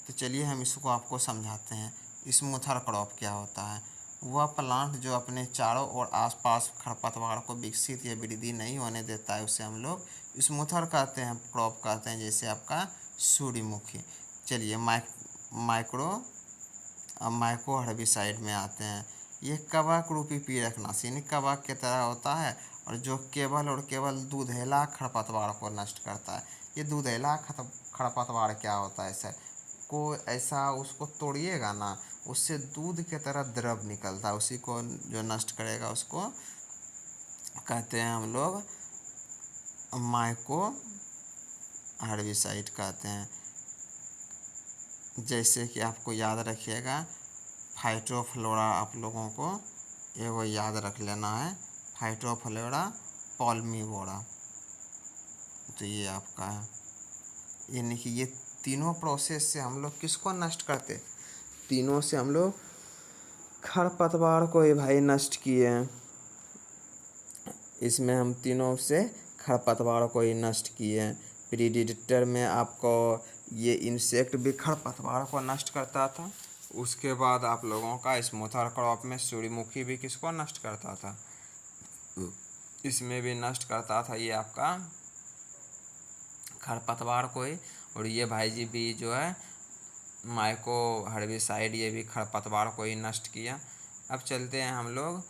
तो चलिए हम इसको आपको समझाते हैं। स्मूथर क्रॉप क्या होता है? वह प्लांट जो अपने चारों ओर आसपास खरपतवार को विकसित या वृद्धि नहीं होने देता है, उसे हम लोग स्मूथर कहते हैं, क्रॉप कहते हैं, जैसे आपका सूर्यमुखी। चलिए माइक्रो हर्बिसाइड में आते हैं। ये कवक रूपी पीड़कनाशी यानी कवक की तरह होता है, और जो केवल दूधेला खरपतवार को नष्ट करता है। ये दूधेला खरपतवार क्या होता है सर? को ऐसा उसको तोड़िएगा ना, उससे दूध की तरह द्रव निकलता है, उसी को जो नष्ट करेगा उसको कहते हैं हम लोग माइक्रो हर्बिसाइड कहते हैं। जैसे कि आपको याद रखिएगा, फाइटोफ्लोरा आप लोगों को एगो याद रख लेना है, फाइटोफ्लोरा पाल्मिवोरा। तो ये आपका है, यानी कि ये तीनों प्रोसेस से हम लोग किसको नष्ट करते? तीनों से हम लोग खरपतवार को ही भाई नष्ट किए हैं। इसमें हम तीनों से खरपतवार को ही नष्ट किए हैं। प्रीडेटर में आपको ये इंसेक्ट भी खरपतवार को नष्ट करता था। उसके बाद आप लोगों का स्मूथर क्रॉप में सूर्यमुखी भी किसको नष्ट करता था? इसमें भी नष्ट करता था ये आपका खरपतवार को ही। और ये भाई जी भी जो है माइक्रो हर्बिसाइड, ये भी खरपतवार को ही नष्ट किया। अब चलते हैं हम लोग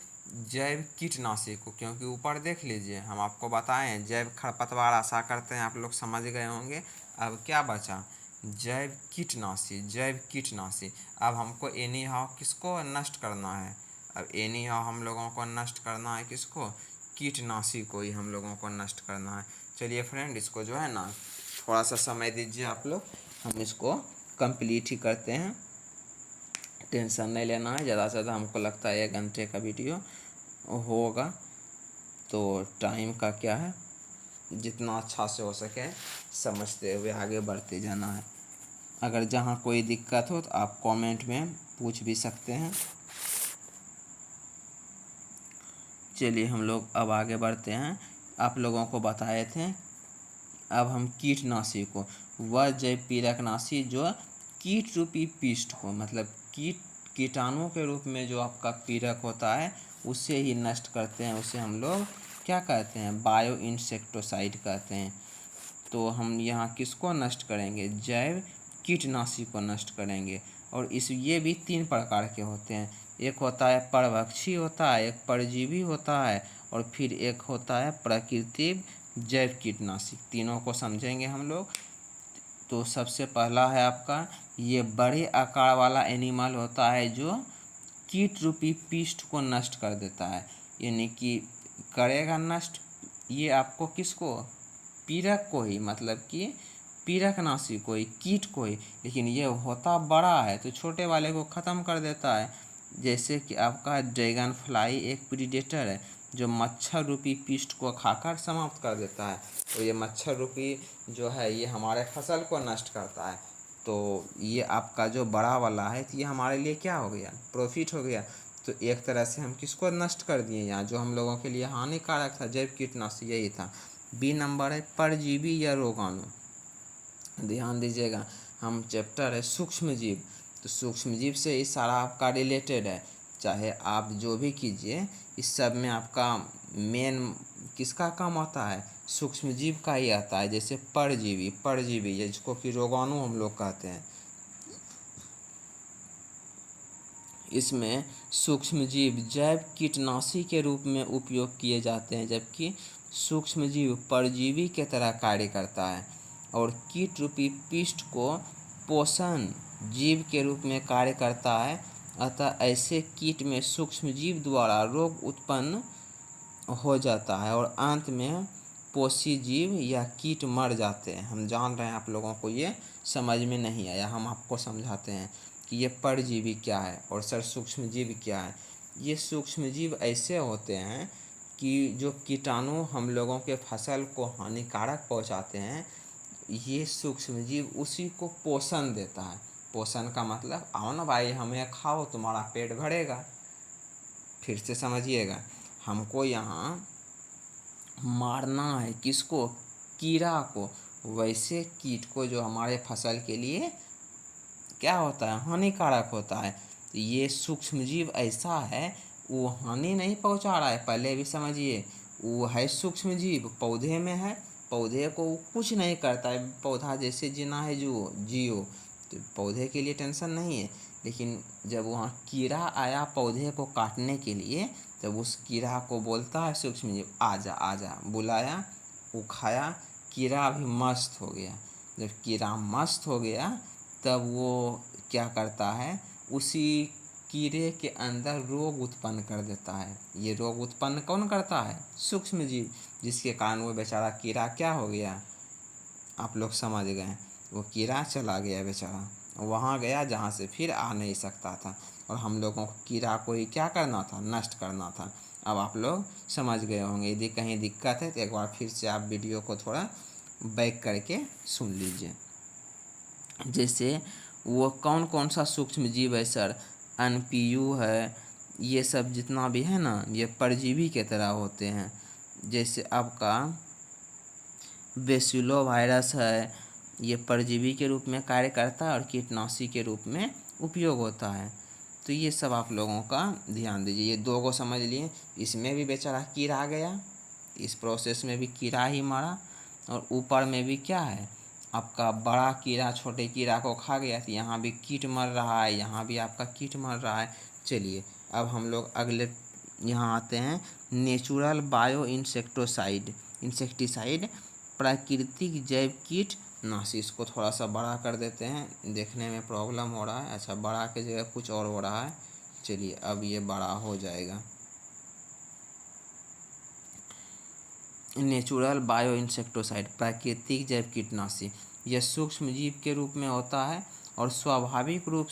जैव कीटनाशी को, क्योंकि ऊपर देख लीजिए हम आपको बताएं जैव खरपतवार आशा करते हैं आप लोग समझ गए होंगे। अब क्या बचा? जैव कीटनाशी। अब हमको एनी हाउ किसको नष्ट करना है? अब एनी हाउ हम लोगों को नष्ट करना है किसको? कीटनाशी को ही हम लोगों को नष्ट करना है। चलिए फ्रेंड, इसको जो है ना थोड़ा सा समय दीजिए आप लोग, हम इसको कंप्लीट ही करते हैं। टेंशन नहीं लेना है, ज़्यादा से ज़्यादा हमको लगता है 1 घंटे का वीडियो होगा। तो टाइम का क्या है, जितना अच्छा से हो सके समझते हुए आगे बढ़ते जाना है। अगर जहाँ कोई दिक्कत हो तो आप कमेंट में पूछ भी सकते हैं। चलिए हम लोग अब आगे बढ़ते हैं। आप लोगों को बताए थे अब हम कीटनाशी को, वह जैव पीड़कनाशी जो कीट रूपी पिष्ट को, मतलब कीटाणुओं के रूप में जो आपका पीड़क होता है उसे ही नष्ट करते हैं। उसे हम लोग क्या कहते हैं? बायो इंसेक्टोसाइड कहते हैं। तो हम यहाँ किसको नष्ट करेंगे? जैव कीटनाशी को नष्ट करेंगे। और ये भी 3 प्रकार के होते हैं। एक होता है परभक्षी होता है, एक परजीवी होता है, और फिर एक होता है प्राकृतिक जैव कीटनाशी। तीनों को समझेंगे हम लोग। तो सबसे पहला है आपका ये बड़े आकार वाला एनिमल होता है जो कीट रूपी पिष्ट को नष्ट कर देता है, यानी कि करेगा नष्ट ये आपको किसको? पीड़क को ही, मतलब कि पीड़कनाशी को ही, कीट को ही। लेकिन ये होता बड़ा है तो छोटे वाले को ख़त्म कर देता है। जैसे कि आपका ड्रैगन फ्लाई एक प्रीडेटर है जो मच्छर रूपी पिष्ट को खाकर समाप्त कर देता है। तो ये मच्छर रूपी जो है ये हमारे फसल को नष्ट करता है। तो ये आपका जो बड़ा वाला है तो ये हमारे लिए क्या हो गया? प्रॉफिट हो गया। तो एक तरह से हम किसको नष्ट कर दिए? यहाँ जो हम लोगों के लिए हानिकारक था जैव कीटनाशी यही था। बी नंबर है परजीवी या रोगाणु। ध्यान दीजिएगा, हम चैप्टर है सूक्ष्म जीव, तो सूक्ष्म जीव से ये सारा आपका रिलेटेड है। चाहे आप जो भी कीजिए इस सब में आपका मेन किसका काम आता है? सूक्ष्म जीव का ही आता है। जैसे परजीवी जिसको कि रोगाणु हम लोग कहते हैं। इसमें सूक्ष्मजीव जैव कीटनाशी के रूप में उपयोग किए जाते हैं, जबकि सूक्ष्मजीव परजीवी के तरह कार्य करता है और कीट रूपी पिष्ट को पोषण जीव के रूप में कार्य करता है। अतः ऐसे कीट में सूक्ष्मजीव द्वारा रोग उत्पन्न हो जाता है और अंत में पोषी जीव या कीट मर जाते हैं। हम जान रहे हैं आप लोगों को ये समझ में नहीं आया, हम आपको समझाते हैं कि ये परजीवी क्या है और सर सूक्ष्मजीव क्या है। ये सूक्ष्मजीव ऐसे होते हैं कि जो कीटाणु हम लोगों के फसल को हानिकारक पहुंचाते हैं, ये सूक्ष्मजीव उसी को पोषण देता है। पोषण का मतलब आओ ना भाई हमें खाओ तुम्हारा पेट भरेगा। फिर से समझिएगा, हमको यहाँ मारना है किसको, कीड़ा को। वैसे कीट को जो हमारे फसल के लिए क्या होता है, हानिकारक होता है। तो ये सूक्ष्म जीव ऐसा है, वो हानि नहीं पहुंचा रहा है, पहले भी समझिए। वो है सूक्ष्म जीव, पौधे में है, पौधे को वो कुछ नहीं करता है, पौधा जैसे जीना है जो जियो, तो पौधे के लिए टेंशन नहीं है। लेकिन जब वहाँ कीड़ा आया पौधे को काटने के लिए, तब उस कीड़ा को बोलता है सूक्ष्म जीव, आजा आजा, बुलाया, वो खाया, कीड़ा भी मस्त हो गया। जब कीड़ा मस्त हो गया, तब वो क्या करता है, उसी कीड़े के अंदर रोग उत्पन्न कर देता है। ये रोग उत्पन्न कौन करता है, सूक्ष्म जीव, जिसके कारण वो बेचारा कीड़ा क्या हो गया, आप लोग समझ गए, वो कीड़ा चला गया बेचारा, वहाँ गया जहाँ से फिर आ नहीं सकता था। और हम लोगों को कीड़ा को ही क्या करना था, नष्ट करना था। अब आप लोग समझ गए होंगे। यदि कहीं दिक्कत है तो एक बार फिर से आप वीडियो को थोड़ा बैक करके सुन लीजिए। जैसे वो कौन कौन सा सूक्ष्म जीव है सर, एनपीयू है, ये सब जितना भी है ना, ये परजीवी के तरह होते हैं। जैसे आपका बेसिलो वायरस है, ये परजीवी के रूप में कार्य करता है और कीटनाशी के रूप में उपयोग होता है। तो ये सब आप लोगों का ध्यान दीजिए। ये दो को समझ लिए, इसमें भी बेचारा कीड़ा आ गया, इस प्रोसेस में भी कीड़ा ही मारा, और ऊपर में भी क्या है, आपका बड़ा कीड़ा छोटे कीड़ा को खा गया, तो यहाँ भी कीट मर रहा है, यहाँ भी आपका कीट मर रहा है। चलिए अब हम लोग अगले यहाँ आते हैं, नेचुरल बायो इंसेक्टिसाइड, प्राकृतिक जैव कीटनाशी। इसको थोड़ा सा बड़ा कर देते हैं, देखने में प्रॉब्लम हो रहा है। अच्छा, बड़ा की जगह कुछ और हो रहा है, चलिए अब ये बड़ा हो जाएगा। नेचुरल बायो इंसेक्टोसाइड, प्राकृतिक जैव कीटनाशी, यह सूक्ष्म जीव के रूप में होता है और स्वाभाविक रूप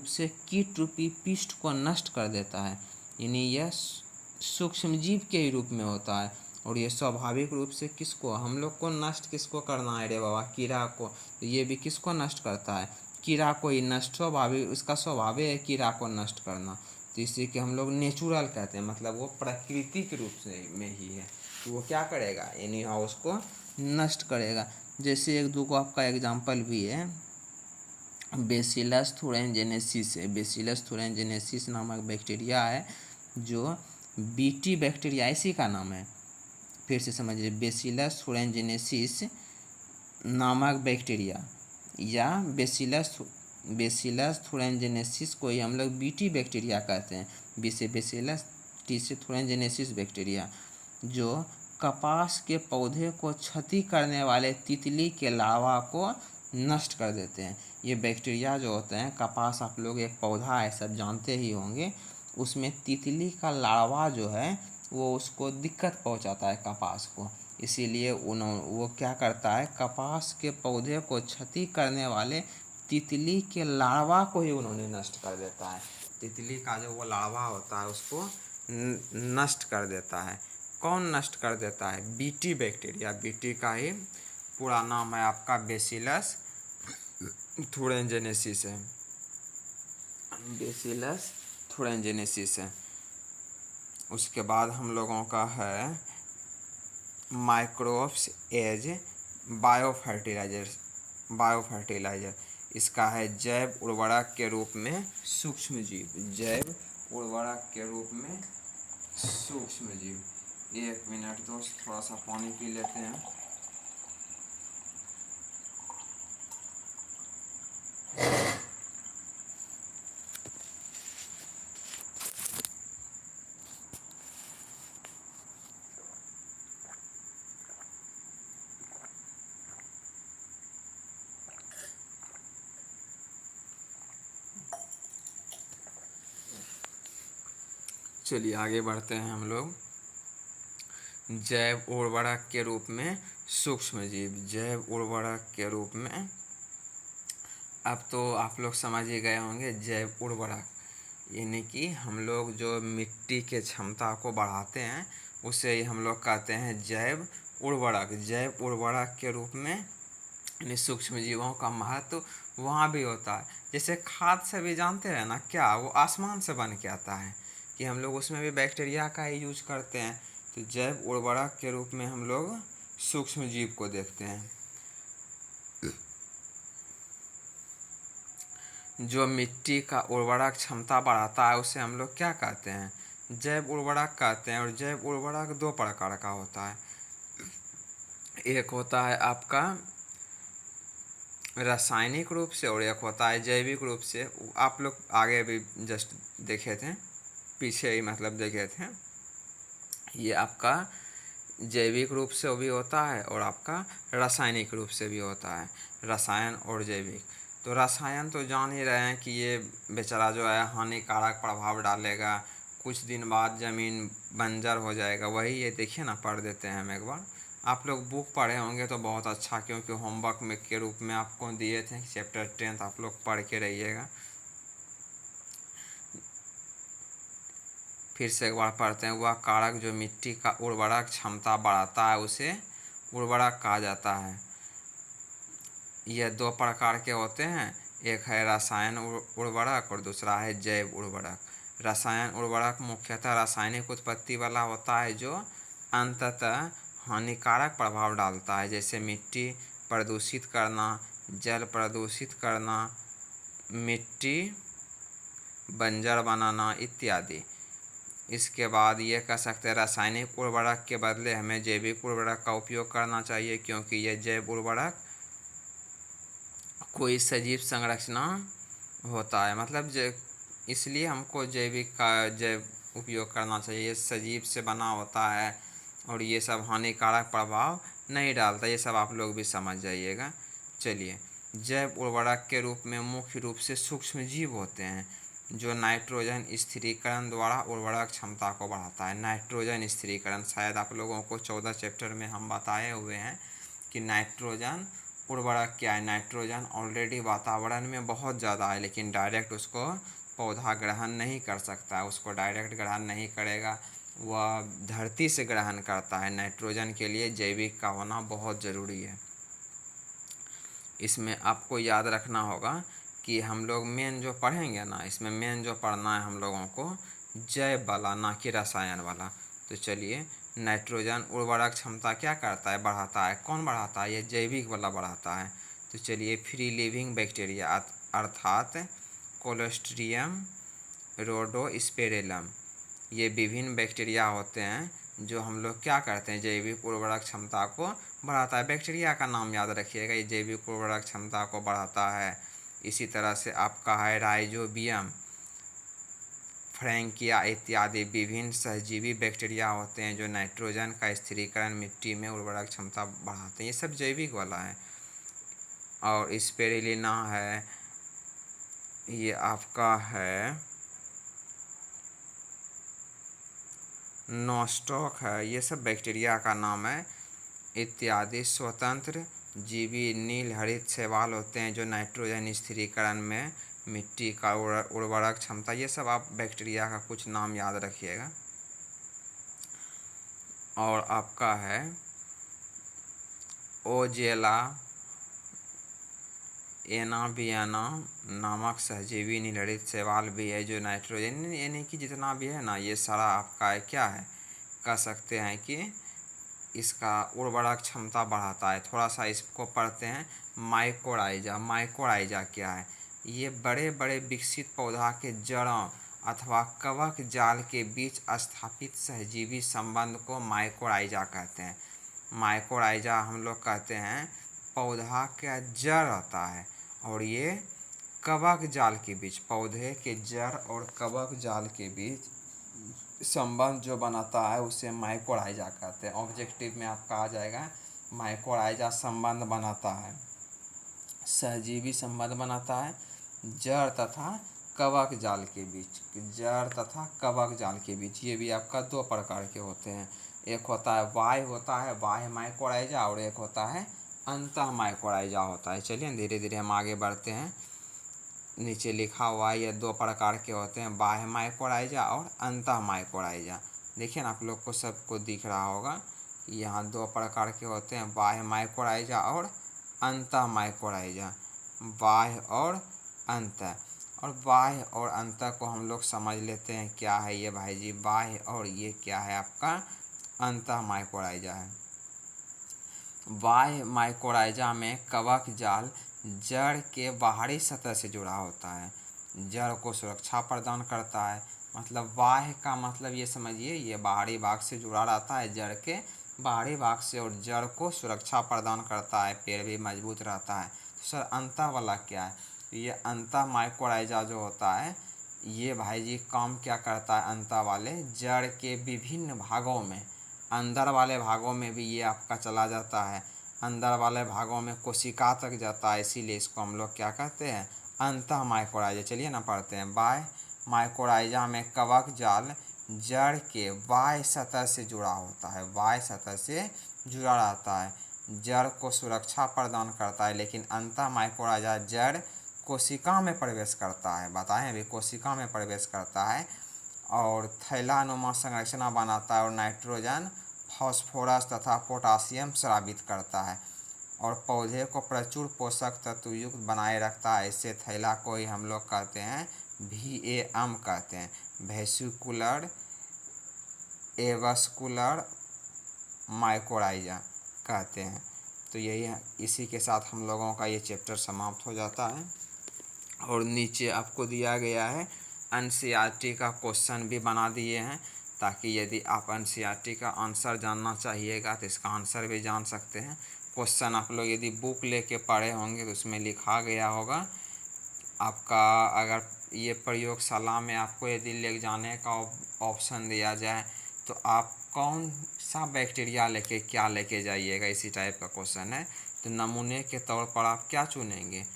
से कीट रूपी पिष्ट को नष्ट कर देता है। यानी यह सूक्ष्म जीव के ही रूप में होता है, और ये स्वाभाविक रूप से किसको, हम लोग को नष्ट किसको करना है रे बाबा, कीड़ा को। तो ये भी किसको नष्ट करता है, कीड़ा को ही नष्ट, स्वाभाविक, उसका स्वभाव है कीड़ा को नष्ट करना। तो इसी के हम लोग नेचुरल कहते हैं, मतलब वो प्राकृतिक रूप से में ही है। तो वो क्या करेगा, एनी हाउ उसको नष्ट करेगा। जैसे एक दो को आपका एग्जाम्पल भी है, बेसिलस थुरिनजेनेसिस है। बेसिलस थुरिनजेनेसिस नामक बैक्टीरिया है, जो बीटी बैक्टीरिया इसी का नाम है। फिर से समझिए, बेसिलस थुरिनजेनेसिस नामक बैक्टीरिया या बेसिलस थुरिनजेनेसिस को ही हम लोग बीटी बैक्टीरिया कहते हैं। बेसिलस थुरिनजेनेसिस बैक्टीरिया, जो कपास के पौधे को क्षति करने वाले तितली के लार्वा को नष्ट कर देते हैं। ये बैक्टीरिया जो होते हैं, कपास आप लोग एक पौधा है, सब जानते ही होंगे, उसमें तितली का लार्वा जो है वो उसको दिक्कत पहुंचाता है कपास को। इसीलिए वो क्या करता है, कपास के पौधे को क्षति करने वाले तितली के लार्वा को ही उन्होंने नष्ट कर देता है। तितली का जो वो लार्वा होता है उसको नष्ट कर देता है। कौन नष्ट कर देता है, बीटी बैक्टीरिया। बीटी का ही पूरा नाम है आपका बेसिलस थुरिनजेनेसिस है, बेसिलस थुरिनजेनेसिस है। उसके बाद हम लोगों का है माइक्रोब्स एज बायो फर्टिलाइजर। इसका है जैव उर्वरक के रूप में सूक्ष्म जीव, जैव उर्वरक के रूप में सूक्ष्म जीव। एक मिनट दोस्त, थोड़ा सा पानी पी लेते हैं। चलिए आगे बढ़ते हैं हम लोग। जैव उर्वरक के रूप में सूक्ष्म जीव, जैव उर्वरक के रूप में, अब तो आप लोग समझ ही गए होंगे। जैव उर्वरक यानी कि हम लोग जो मिट्टी के क्षमता को बढ़ाते हैं, उसे ही हम लोग कहते हैं जैव उर्वरक। जैव उर्वरक के रूप में यानी सूक्ष्म जीवों का महत्व वहाँ भी होता है। जैसे खाद से भी जानते हैं ना, क्या वो आसमान से बन के आता है, कि हम लोग उसमें भी बैक्टीरिया का ही यूज करते हैं। तो जैव उर्वरक के रूप में हम लोग सूक्ष्म जीव को देखते हैं। जो मिट्टी का उर्वरक क्षमता बढ़ाता है उसे हम लोग क्या कहते हैं, जैव उर्वरक कहते हैं। और जैव उर्वरक दो प्रकार का होता है। एक होता है आपका रासायनिक रूप से और एक होता है जैविक रूप से। आप लोग आगे भी जस्ट देखे थे, पीछे ही मतलब देखे थे। ये आपका जैविक रूप से भी होता है और आपका रासायनिक रूप से भी होता है, रसायन और जैविक। तो रसायन तो जान ही रहे हैं कि ये बेचारा जो है हानिकारक प्रभाव डालेगा, कुछ दिन बाद ज़मीन बंजर हो जाएगा। वही ये देखिए ना, पढ़ देते हैं हम एक बार। आप लोग बुक पढ़े होंगे तो बहुत अच्छा, क्योंकि होमवर्क में के रूप में आपको दिए थे। चैप्टर 10 आप लोग पढ़ के रहिएगा। फिर से एक बार पढ़ते हैं। वह कारक जो मिट्टी का उर्वरक क्षमता बढ़ाता है उसे उर्वरक कहा जाता है। यह दो प्रकार के होते हैं, एक है रसायन उर्वरक और दूसरा है जैव उर्वरक। रसायन उर्वरक मुख्यतः रासायनिक उत्पत्ति वाला होता है जो अंततः हानिकारक प्रभाव डालता है, जैसे मिट्टी प्रदूषित करना, जल प्रदूषित करना, मिट्टी बंजर बनाना इत्यादि। इसके बाद ये कह सकते हैं रासायनिक उर्वरक के बदले हमें जैविक उर्वरक का उपयोग करना चाहिए, क्योंकि यह जैव उर्वरक कोई सजीव संरचना होता है। मतलब इसलिए हमको जैविक का जैव उपयोग करना चाहिए। ये सजीव से बना होता है और ये सब हानिकारक प्रभाव नहीं डालता। ये सब आप लोग भी समझ जाइएगा। चलिए, जैव उर्वरक के रूप में मुख्य रूप से सूक्ष्म जीव होते हैं जो नाइट्रोजन स्थिरीकरण द्वारा उर्वरक क्षमता को बढ़ाता है। नाइट्रोजन स्थिरीकरण शायद आप लोगों को 14 चैप्टर में हम बताए हुए हैं कि नाइट्रोजन उर्वरक क्या है। नाइट्रोजन ऑलरेडी वातावरण में बहुत ज़्यादा है, लेकिन डायरेक्ट उसको पौधा ग्रहण नहीं कर सकता, उसको डायरेक्ट ग्रहण नहीं करेगा, वह धरती से ग्रहण करता है। नाइट्रोजन के लिए जैविक का होना बहुत ज़रूरी है। इसमें आपको याद रखना होगा कि हम लोग मेन जो पढ़ेंगे ना, इसमें मेन जो पढ़ना है हम लोगों को जैव वाला, ना कि रसायन वाला। तो चलिए, नाइट्रोजन उर्वरक क्षमता क्या करता है, बढ़ाता है। कौन बढ़ाता है, ये जैविक वाला बढ़ाता है। तो चलिए, फ्री लिविंग बैक्टीरिया अर्थात कोलोस्ट्रिडियम रोडोस्पेरेलम, ये विभिन्न बैक्टीरिया होते हैं जो हम लोग क्या करते हैं, जैविक उर्वरक क्षमता को बढ़ाता है। बैक्टीरिया का नाम याद रखिएगा, ये जैविक उर्वरक क्षमता को बढ़ाता है। इसी तरह से आपका है राइजोबियम, फ्रैंकिया इत्यादि विभिन्न सहजीवी बैक्टीरिया होते हैं जो नाइट्रोजन का स्थिरीकरण मिट्टी में उर्वरक क्षमता बढ़ाते हैं। ये सब जैविक वाला है। और स्पिरुलिना है, ये आपका है नोस्टॉक है, ये सब बैक्टीरिया का नाम है। इत्यादि स्वतंत्र जीवी नील हरित शैवाल होते हैं जो नाइट्रोजन स्थिरीकरण में मिट्टी का उर्वरक क्षमता, ये सब आप बैक्टीरिया का कुछ नाम याद रखिएगा। और आपका है ओजेला एनाबियाना नामक सहजीवी नीलहरित शैवाल भी है जो नाइट्रोजन, यानी कि जितना भी है ना, ये सारा आपका क्या है, कह सकते हैं कि इसका उर्वरक क्षमता बढ़ाता है। थोड़ा सा इसको पढ़ते हैं। माइकोराइजा, माइकोराइजा क्या है, ये बड़े बड़े विकसित पौधा के जड़ों अथवा कवक जाल के बीच स्थापित सहजीवी संबंध को माइकोराइजा कहते हैं। माइकोराइजा हम लोग कहते हैं पौधा का जड़ होता है और ये कवक जाल के बीच, पौधे के जड़ और कवक जाल के बीच संबंध जो बनाता है उसे माइकोराइजा कहते हैं। ऑब्जेक्टिव में आपका आ जाएगा माइकोराइजा संबंध बनाता है, सहजीवी संबंध बनाता है जड़ तथा कवक जाल के बीच, जड़ तथा कवक जाल के बीच। ये भी आपका दो प्रकार के होते हैं, एक होता है बाह्य माइकोराइजा और एक होता है अंतः माइकोराइजा होता है। चलिए धीरे धीरे हम आगे बढ़ते हैं। नीचे लिखा हुआ है ये दो प्रकार के होते हैं, बाह्य माइकोराइजा और अंतः माइकोराइजा। देखिए ना, आप लोग को सबको दिख रहा होगा, यहाँ दो प्रकार के होते हैं, बाह्य माइकोराइजा और अंतः माइकोराइजा, बाह्य और अंतः। और बाह्य और अंतः को हम लोग समझ लेते हैं क्या है ये भाई जी, बाह्य और ये क्या है आपका अंतः माइकोराइजा है। बाह्य माइकोराइजा में कवक जाल जड़ के बाहरी सतह से जुड़ा होता है, जड़ को सुरक्षा प्रदान करता है। मतलब बाह्य का मतलब ये समझिए, ये बाहरी भाग से जुड़ा रहता है, जड़ के बाहरी भाग से, और जड़ को सुरक्षा प्रदान करता है, पेड़ भी मजबूत रहता है। तो सर अंतः वाला क्या है? ये अंतः माइकोराइजा जो होता है ये भाई जी काम क्या करता है? अंतः वाले जड़ के विभिन्न भागों में, अंदर वाले भागों में भी ये आपका चला जाता है, अंदर वाले भागों में कोशिका तक जाता है, इसीलिए इसको हम लोग क्या कहते हैं? अंतः माइकोराइजा। चलिए ना पढ़ते हैं। बाह्य माइकोराइजा में कवक जाल जड़ के बाह्य सतह से जुड़ा होता है, बाह्य सतह से जुड़ा रहता है, जड़ को सुरक्षा प्रदान करता है। लेकिन अंतः माइकोराइजा जड़ कोशिका में प्रवेश करता है, बताएं अभी, कोशिका में प्रवेश करता है और थैलानुमा संरचना बनाता है और नाइट्रोजन, फास्फोरस तथा पोटासियम स्रावित करता है और पौधे को प्रचुर पोषक तत्व युक्त बनाए रखता है। इससे थैला को ही हम लोग कहते हैं VAM कहते हैं, वेसिकुलर एवस्कुलर माइकोराइजा कहते हैं। तो यही है, इसी के साथ हम लोगों का ये चैप्टर समाप्त हो जाता है। और नीचे आपको दिया गया है NCERT का क्वेश्चन भी बना दिए हैं, ताकि यदि आप NCERT का आंसर जानना चाहिएगा तो इसका आंसर भी जान सकते हैं। क्वेश्चन आप लोग यदि बुक लेके पढ़े होंगे तो उसमें लिखा गया होगा आपका, अगर ये प्रयोगशाला में आपको यदि ले जाने का ऑप्शन दिया जाए तो आप कौन सा बैक्टीरिया लेके क्या लेके जाइएगा, इसी टाइप का क्वेश्चन है। तो नमूने के तौर पर आप क्या चुनेंगे?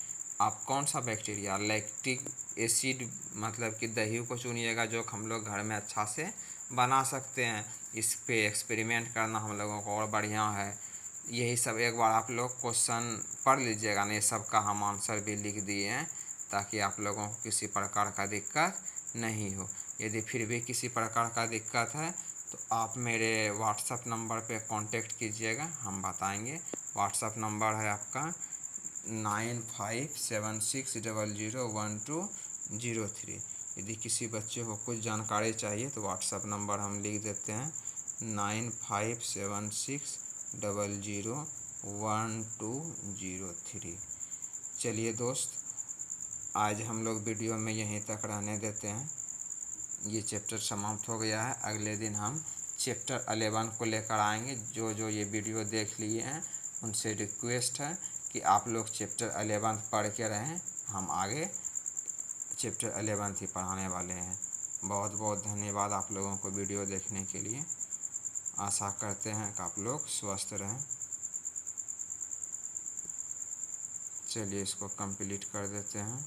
आप कौन सा बैक्टीरिया, लैक्टिक एसिड मतलब कि दही को चुनिएगा, जो हम लोग घर में अच्छा से बना सकते हैं। इस पे एक्सपेरिमेंट करना हम लोगों को और बढ़िया है। यही सब एक बार आप लोग क्वेश्चन पढ़ लीजिएगा ना, ये सब का हम आंसर भी लिख दिए हैं, ताकि आप लोगों को किसी प्रकार का दिक्कत नहीं हो। यदि फिर भी किसी प्रकार का दिक्कत है तो आप मेरे व्हाट्सएप नंबर पे कांटेक्ट कीजिएगा, हम बताएंगे। व्हाट्सएप नंबर है आपका 9576001203। यदि किसी बच्चे को कुछ जानकारी चाहिए तो व्हाट्सएप नंबर हम लिख देते हैं 9576001203। चलिए दोस्त, आज हम लोग वीडियो में यहीं तक रहने देते हैं। ये चैप्टर समाप्त हो गया है। अगले दिन हम चैप्टर 11 को लेकर आएंगे। जो जो ये वीडियो देख लिए हैं उनसे रिक्वेस्ट है कि आप लोग चैप्टर 11 पढ़ के रहें, हम आगे चैप्टर 11 ही पढ़ाने वाले हैं। बहुत बहुत धन्यवाद आप लोगों को वीडियो देखने के लिए। आशा करते हैं कि आप लोग स्वस्थ रहें। चलिए इसको कंप्लीट कर देते हैं।